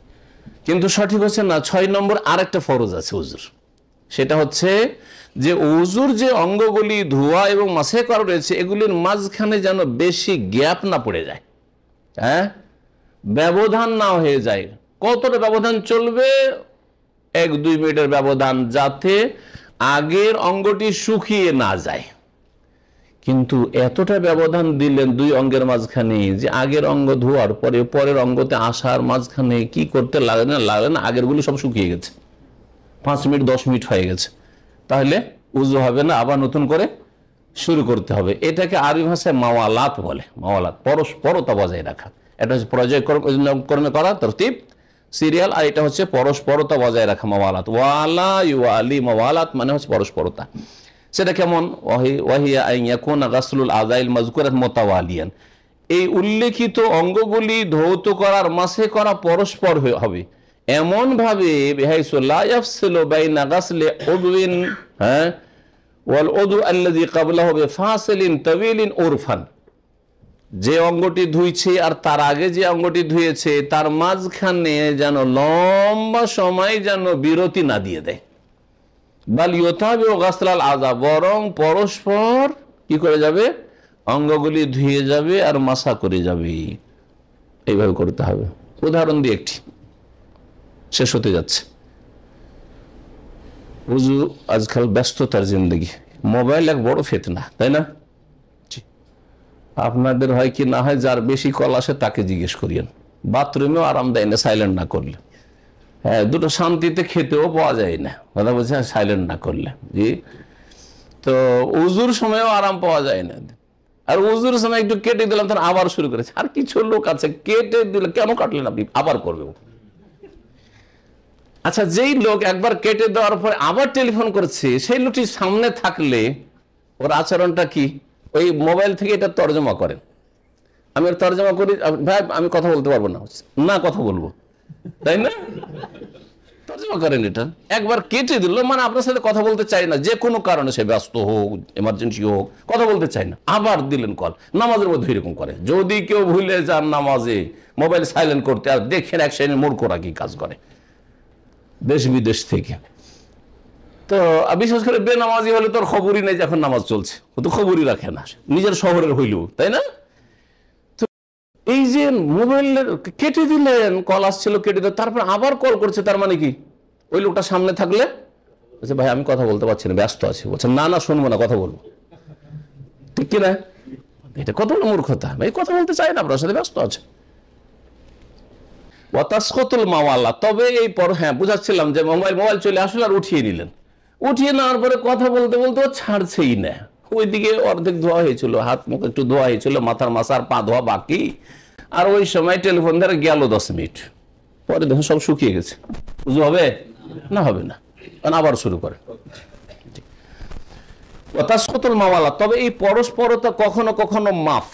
কিন্তু সঠিক হচ্ছে না, 6 নম্বর আরেকটা ফরজ আছে উজুর, সেটা হচ্ছে যে উজুর যে অঙ্গগুলি ধোয়া এবং মাসে করা রয়েছে এগুলির মাঝখানে যেন বেশি গ্যাপ না পড়ে যায়, হ্যাঁ, ব্যবধান না হয়ে যায়। কতটা ব্যবধান চলবে? 1-2 মিনিটের ব্যবধান, যাতে আগের অঙ্গটি শুকিয়ে না যায়। কিন্তু এতটা ব্যবধান দিলেন 2 অঙ্গের মাঝখানে যে আগের অঙ্গ ধোয়ার পরে পরের অঙ্গতে আসার মাঝখানে কি করতে লাগে না, আগেরগুলি সব শুকিয়ে গেছে, 5 মিনিট 10 মিনিট হয়ে গেছে, তাহলে উযু হবে না, আবার নতুন করে শুরু করতে হবে। এটাকে আরবি ভাষায় মাওয়ালাত বলে, মাওয়ালাত, পরস্পরতা বজায় রাখা। এটা হচ্ছে পর্যায়ক্রমে করা তরতিব, সিরিয়াল, আর এটা হচ্ছে পরস্পরতা বজায় রাখা, মাওয়ালাত। ওয়ালা ইউআলি, মাওয়ালাত মানে হচ্ছে পরস্পরতা। সেটা কেমন? ওয়াহিয়া আন ইয়াকুনা গাসলুল আযাইল মাযকুরাত মুতাওয়ালিয়ান, এই উল্লেখিত অঙ্গগুলি ধৌত করার মাসে করা পরস্পর হবে, এমন ভাবে বিহাইসু লা ইয়াফসিলু বাইনা গাসলি উযুইন, হ্যাঁ, ওয়াল উযু আল্লাযী ক্বাবলাহু বিফাসিলিন তাওয়িলিন উরফান, যে অঙ্গটি ধুইছে আর তার আগে যে অঙ্গটি ধুয়েছে তার মাঝখানে যেন লম্বা সময় যেন বিরতি না দিয়ে দেয়। বাল ইউতাবিউ গাসলাল আযা, বরং পরস্পর কি করে যাবে? অঙ্গগুলি ধুয়ে যাবে আর মাসা করে যাবে, এইভাবে করতে হবে। উদাহরণ দিয়ে একটি, শেষ হতে যাচ্ছে। উযু আজকাল ব্যস্ততার জিন্দগি, মোবাইল এক বড় ফিতনা, তাই না? আপনাদের হয় কি না হয়, যার বেশি কল আসে তাকে জিজ্ঞেস করিয়েন, বাথরুমেও আরাম দেয় না সাইলেন্ট না করলে, হ্যাঁ, দুটো শান্তিতে খেতেও পাওয়া যায় না, কথা বলছে সাইলেন্ট না করলে। জি, তো উজুর সময়ও আরাম পাওয়া যায় না, আর উজুর সময় একটু কেটে দিলাম তখন আবার শুরু করেছে। আর কিছু লোক আছে কেটে দিলে, কেন কাটলেন আপনি, আবার করবে। আচ্ছা, যেই লোক একবার কেটে দেওয়ার পরে আবার টেলিফোন করছে, সেই লোকটি সামনে থাকলে ওর আচরণটা কি? ওই মোবাইল থেকে এটা তর্জমা করেন, আমি ওর তর্জমা করি, ভাই আমি কথা বলতে পারবো না, না কথা বলবো, তাই না? তর্জমা করেন এটা। একবার কেটে দিল মানে আপনার সাথে কথা বলতে চাই না, যে কোনো কারণে, সে ব্যস্ত হোক, এমার্জেন্সি হোক, কথা বলতে চাই না, আবার দিলেন কল। নামাজের মধ্যে এরকম করে, যদি কেউ ভুলে যান নামাজে মোবাইল সাইলেন্ট করতে, আর দেখেন এক শ্রেণীর মূর্খরা কি কাজ করে দেশ বিদেশ থেকে। তো বিশেষ করে বেনামাজি হলে তোর খবরই নেই যখন নামাজ চলছে, ও তো খবরই রাখে না, নিজের শহরের হইলেও, তাই না? তো এই যে মোবাইল কেটে দিলেন, কল আসছিল কেটে দিলেন, তারপর আবার কল করছে, তার মানে কি? ওই লোকটা সামনে থাকলে বলছে, ভাই আমি কথা বলতে পারছি না, ব্যস্ত আছি। বলছে, না না শুনবো না, কথা বলবো, ঠিক কিনা? এটা কত বড় মূর্খতা, ভাই কথা বলতে চাই না, আপনার সাথে ব্যস্ত আছে। ওয়াতাসকাতুল মাওয়ালা, তবে এই পর, হ্যাঁ বুঝাচ্ছিলাম যে মোবাইল চলে আসলে আর উঠিয়ে নিলেন, উঠিয়ে নেওয়ার পরে কথা বলতে বলতে ও ছাড়ছেই না। ওইদিকে অর্ধেক ধোয়া হয়েছিল, হাত মুখ একটু ধোয়া হয়েছিল, মাথার মাসার পা ধোয়া বাকি, আর ওই সময় টেলিফোন ধরে গেল 10 মিনিট পরে দেখুন সব শুকিয়ে গেছে। উযু হবে না? হবে না, কারণ আবার শুরু করে। ওয়াতাসকাতুল মাওয়ালা, তবে এই পরস্পরতা কখনো কখনো মাফ,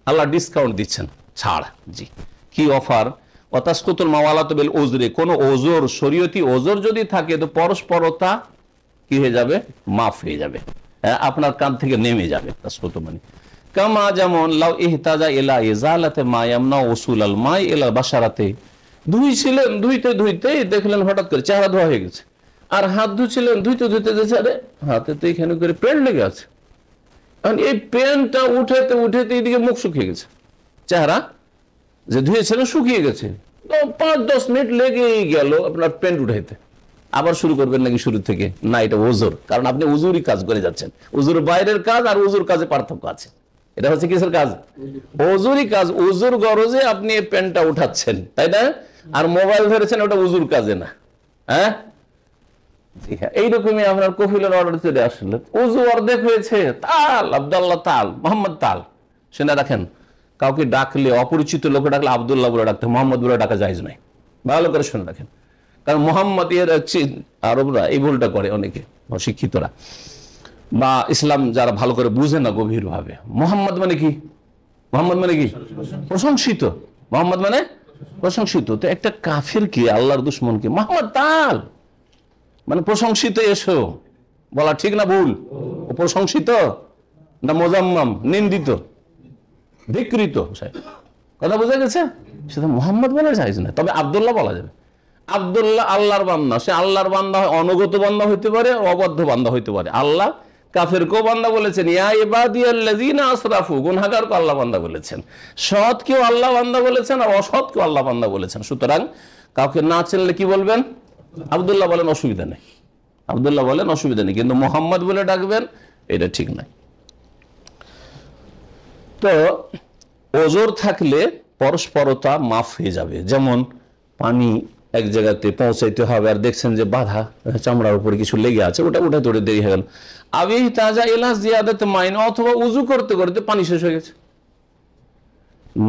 আল্লাহ ডিসকাউন্ট দিচ্ছেন, ছাড়। জি, কি অফার? ওয়াতাসকাতুল মাওয়ালাতু বিল উযরি, কোন ওজর, শরীয়তি ওজর যদি থাকে তো পরস্পরতা কি হয়ে যাবে? মাফ হয়ে যাবে, আপনার কান থেকে নেমে যাবে। তাসকাতু মানে কামা, যেমন লাউ ইহতাজা ইলা ইজালাতি মা ইয়ামনা উসুলাল মাই ইলা বাশারাতে, ধুইছিলেন, ধুইতে দেখলেন হঠাৎ করে চেহারা ধোয়া হয়ে গেছে, আর হাত ধুছিলেন, ধুইতে দেখছে আরে হাতে তো এখানে করে পেন লেগে আছে, কারণ এই পেনটা উঠেতে এদিকে মুখ শুকিয়ে গেছে, চেহারা যে ধুয়েছিলেন শুকিয়ে গেছে, তো 5-10 মিনিট লেগেই গেল আপনার পেন উঠাইতে। আবার শুরু করবেন নাকি শুরু থেকে? না, এটা ওজোর, কারণ আপনি উজুরই কাজ করে যাচ্ছেন। উজুর বাইরের কাজ আর উজুর কাজে পার্থক্য আছে। এটা হচ্ছে কিসের কাজ? ওজুরই কাজ। উজুর গরজে আপনি প্যান্টটা উঠাচ্ছেন, তাই না? আর মোবাইল ধরেছেন, ওটা উজুর কাজে না। হ্যাঁ, জি হ্যাঁ, এইরকমই আপনার কফিলের অর্ডার চলে আসলে উজু অর্ধেক হয়েছে, তাল আব্দুল্লাহ তাল, মোহাম্মদ তাল। শুনে রাখেন, কাউকে ডাকলে, অপরিচিত লোকে ডাকলে আব্দুল্লাহ বলে ডাকতে, মোহাম্মদ বলে ডাকা যায়জ নাই। ভালো করে শুনে রাখেন, কারণ মোহাম্মদ আরবরা এই ভুলটা করে, অনেকে অশিক্ষিতরা বা ইসলাম যারা ভালো করে বুঝে না গভীর ভাবে। মোহাম্মদ মানে কি? মোহাম্মদ মানে কি? প্রশংসিত। মোহাম্মদ মানে প্রশংসিত। তো একটা কাফের কি, আল্লাহর দুশ্মনকে মোহাম্মদ তাল মানে প্রশংসিত, এসো বলা ঠিক না ভুল? ও প্রশংসিত না মোজাম্মাম, নিন্দিত, ধিকৃত? কথা বোঝা গেছে? সেটা মোহাম্মদ বলা যায় না, তবে আব্দুল্লাহ বলা যাবে। আব্দুল্লাহ আল্লাহর বান্দা, সে আল্লাহর বান্দা হয়, অনুগত বান্দা হইতে পারে, অবাধ্য বান্দা হইতে পারে। আল্লাহ কাফেরকেও বান্দা বলেছেন, ইয়া ইবাদিয়াল্লাযীনা আসরাফু, গুনাহগারকে আল্লাহ বান্দা বলেছেন, সৎকেও আল্লাহ বান্দা বলেছেন, আর অসৎকেও আল্লাহ বান্দা বলেছেন। সুতরাং কাউকে না চিনলে কি বলবেন? আব্দুল্লাহ বলেন, অসুবিধা নেই। আব্দুল্লাহ বলেন, অসুবিধা নেই, কিন্তু মোহাম্মদ বলে ডাকবেন, এটা ঠিক নাই। তো ওজোর থাকলে পরস্পরতা মাফ হয়ে যাবে। যেমন পানি এক জায়গাতে পৌঁছাইতে হবে, আর দেখছেন যে বাধা, চামড়ার উপরে কিছু লেগে আছে, ওটা উঠে তোড়ে দেরি হয়ে গেল। আবি তাজা এলাস জিয়াদাতে মাইন, অথবা উজু করতে করতে পানি শেষ হয়ে গেছে।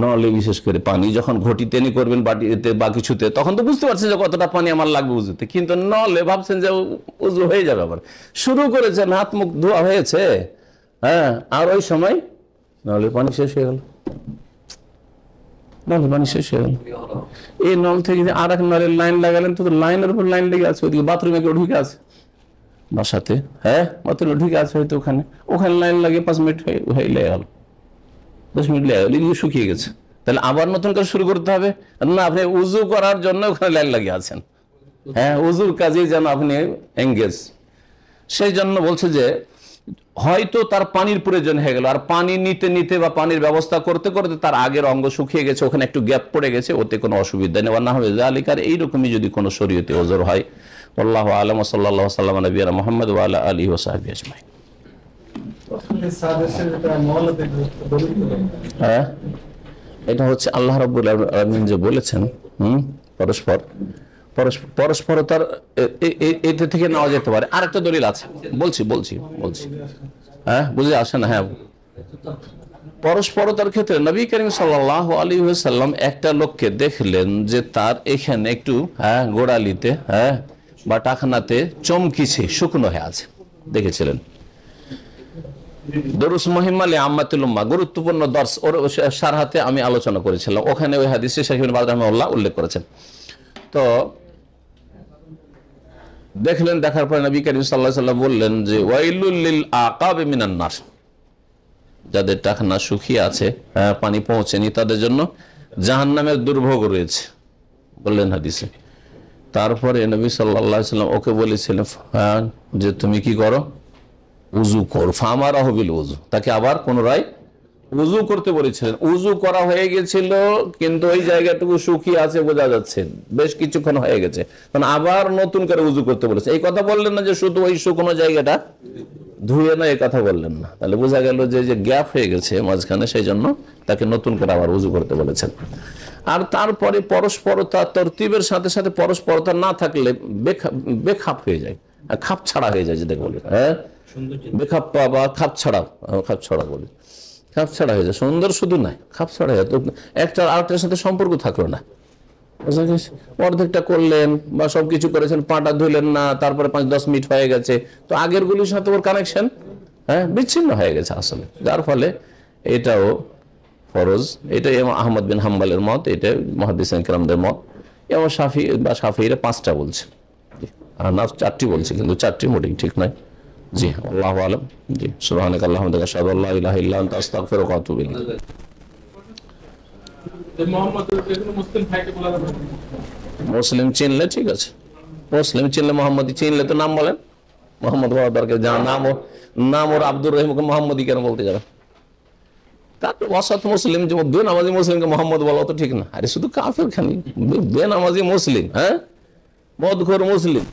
নলে বিশেষ করে পানি যখন ঘটি টেনে করবেন বাটিতে বা কিছুতে, তখন তো বুঝতে পারছেন যে কতটা পানি আমার লাগবে উজুতে, কিন্তু নলে ভাবছেন যে উজু হয়ে যাবে, আবার শুরু করেছেন, হাত মুখ ধোয়া হয়েছে, হ্যাঁ, আর ওই সময় নলে পানি শেষ হয়ে গেল। নলে পানি শেষ হয়ে গেল। এই নল থেকে যে আর এক নলের লাইন লাগালেন, তো লাইনের উপর লাইন লেগে আছে, ওইদিকে বাথরুমে কেউ ঢুকে আছে বাসাতে, হ্যাঁ, বাথরুমে ঢুকে আছে হয়তো, ওখানে লাইন লাগে 5 মিনিট হয়ে লেগে গেল, 10 মিনিট লেগে গেল, শুকিয়ে গেছে। তাহলে আবার নতুন করে শুরু করতে হবে না? আপনি উজু করার জন্য ওখানে লাইন লাগিয়ে আছেন, হ্যাঁ, উজুর কাজে যেন আপনি এঙ্গেজ। সেই জন্য বলছে যে হয়তো তার পানির প্রয়োজন হয়ে গেল, আর পানি নিতে নিতে বা পানির ব্যবস্থা করতে করতে তার আগের অঙ্গ শুকিয়ে গেছে, ওখানে একটু গ্যাপ পড়ে গেছে, ওতে কোনো অসুবিধা নেই। না হবে জালিকার, এইরকমই যদি কোনো শরীয়তে ওজর হয়। আল্লাহু আ'লাম। সাল্লাল্লাহু আলাইহি ওয়া সাল্লাম নবিয়্যিনা মুহাম্মদ ওয়া আলা আলিহি ওয়া সাহবিহি আজমাইন। হ্যাঁ, এটা হচ্ছে আল্লাহ রাব্বুল আলামিন যে বলেছেন, পরস্পরতার এতে থেকে নেওয়া যেতে পারে। আরেকটা দলিল আছে, বলছি হ্যাঁ, বুঝে আসে না? হ্যাঁ, পরস্পরতার ক্ষেত্রে নবী করিম সাল্লাল্লাহু আলাইহি ওয়াসাল্লাম একটা লোককে দেখলেন যে তার এখানে একটু, হ্যাঁ, গোড়ালিতে, হ্যাঁ, বা টাকনাতে চমকিছে, শুকনো হয়ে আছে, দেখেছিলেন। দরুস মুহিম্মা লিআম্মাতিল উম্মাহ, গুরুত্বপূর্ণ দর্স, ওর সারহাতে আমি আলোচনা করেছিলাম, ওখানে ওই হাদিসে শাইখ ইবনে বাজ রাহিমাহুল্লাহ উল্লেখ করেছেন। তো দেখলেন, দেখার পরে নবী করিম সাল্লাল্লাহু আলাইহি ওয়াসাল্লাম বললেন যে ওয়াইলুল লিল আকাবি মিনান নার, যাদের টাকনা শুকিয়ে আছে, পানি পৌঁছেনি, তাদের জন্য জাহান্নামের দুর্ভোগ রয়েছে, বললেন হাদিসে। তারপরে নবী সাল্লাল্লাহু আলাইহি ওয়াসাল্লাম ওকে বলেছিলেন যে তুমি কি করো, উজু করো। ফামারাহু বিল উজু, তাকে আবার পুনরায় উজু করতে বলেছিলেন। উজু করা হয়ে গেছিল, কিন্তু ওই জায়গাটুকু শুকিয়ে আছে, বোঝা যাচ্ছে বেশ কিছুক্ষণ হয়ে গেছে, কারণ আবার নতুন করে উজু করতে বলেছে। এই কথা বললেন না যে শুধু ওই শুকনো জায়গাটা ধুয়ে না, এই কথা বললেন না। তাহলে বোঝা গেল যে গ্যাপ হয়ে গেছে মাঝখানে, সেই জন্য তাকে নতুন করে আবার উজু করতে বলেছেন। আর তারপরে পরস্পরতা, তরতিবের সাথে সাথে পরস্পরতা না থাকলে বেখাপ হয়ে যায়, খাপ ছাড়া হয়ে যায়, যেটাকে বলি, হ্যাঁ, বেখাপ্পা বা খাপ ছাড়া বলি, খাপ ছাড়া হয়ে যায়। সুন্দর শুধু নাই, খাপ ছাড়া হয়ে যায়, তো একটা আরেকটার সাথে সম্পর্ক থাকলো না। অর্ধেকটা করলেন বা সবকিছু করেছেন, পাটা ধুলেন না, তারপরে 5-10 মিনিট হয়ে গেছে, তো আগের গুলির সাথে ওর কানেকশন, হ্যাঁ, বিচ্ছিন্ন হয়ে গেছে আসলে, যার ফলে এটাও ফরজ। এটা ইমাম আহমদ বিন হাম্বলের মত, এটা মুহাদ্দিসিন কিরামদের মত। এবং শাফিঈরা 5টা বলছে, না 4টি বলছে, কিন্তু 4টি মোটেই ঠিক নয়। জি, আল্লাহু আ'লাম। জি, সুবহানাকা আল্লাহুম্মা ওয়া বিহামদিকা আশহাদু আল্লা ইলাহা ইল্লা আনতা আস্তাগফিরুকা ওয়া আতুবু ইলাইক। মুসলিম চিনলে ঠিক আছে, মুসলিম চিনলে, মোহাম্মদী চিনলে তো নাম বলেন, মোহাম্মদ বলা দরকার। যা নাম ওর আব্দুর রহিমকে মোহাম্মদী কেন বলতে যাবে? তারপর অসৎ মুসলিম, যে বেনামাজি মুসলিমকে মোহাম্মদ বলা তো ঠিক না। আরে শুধু কাফের খানি, বেনামাজি মুসলিম, হ্যাঁ, মদখোর মুসলিম,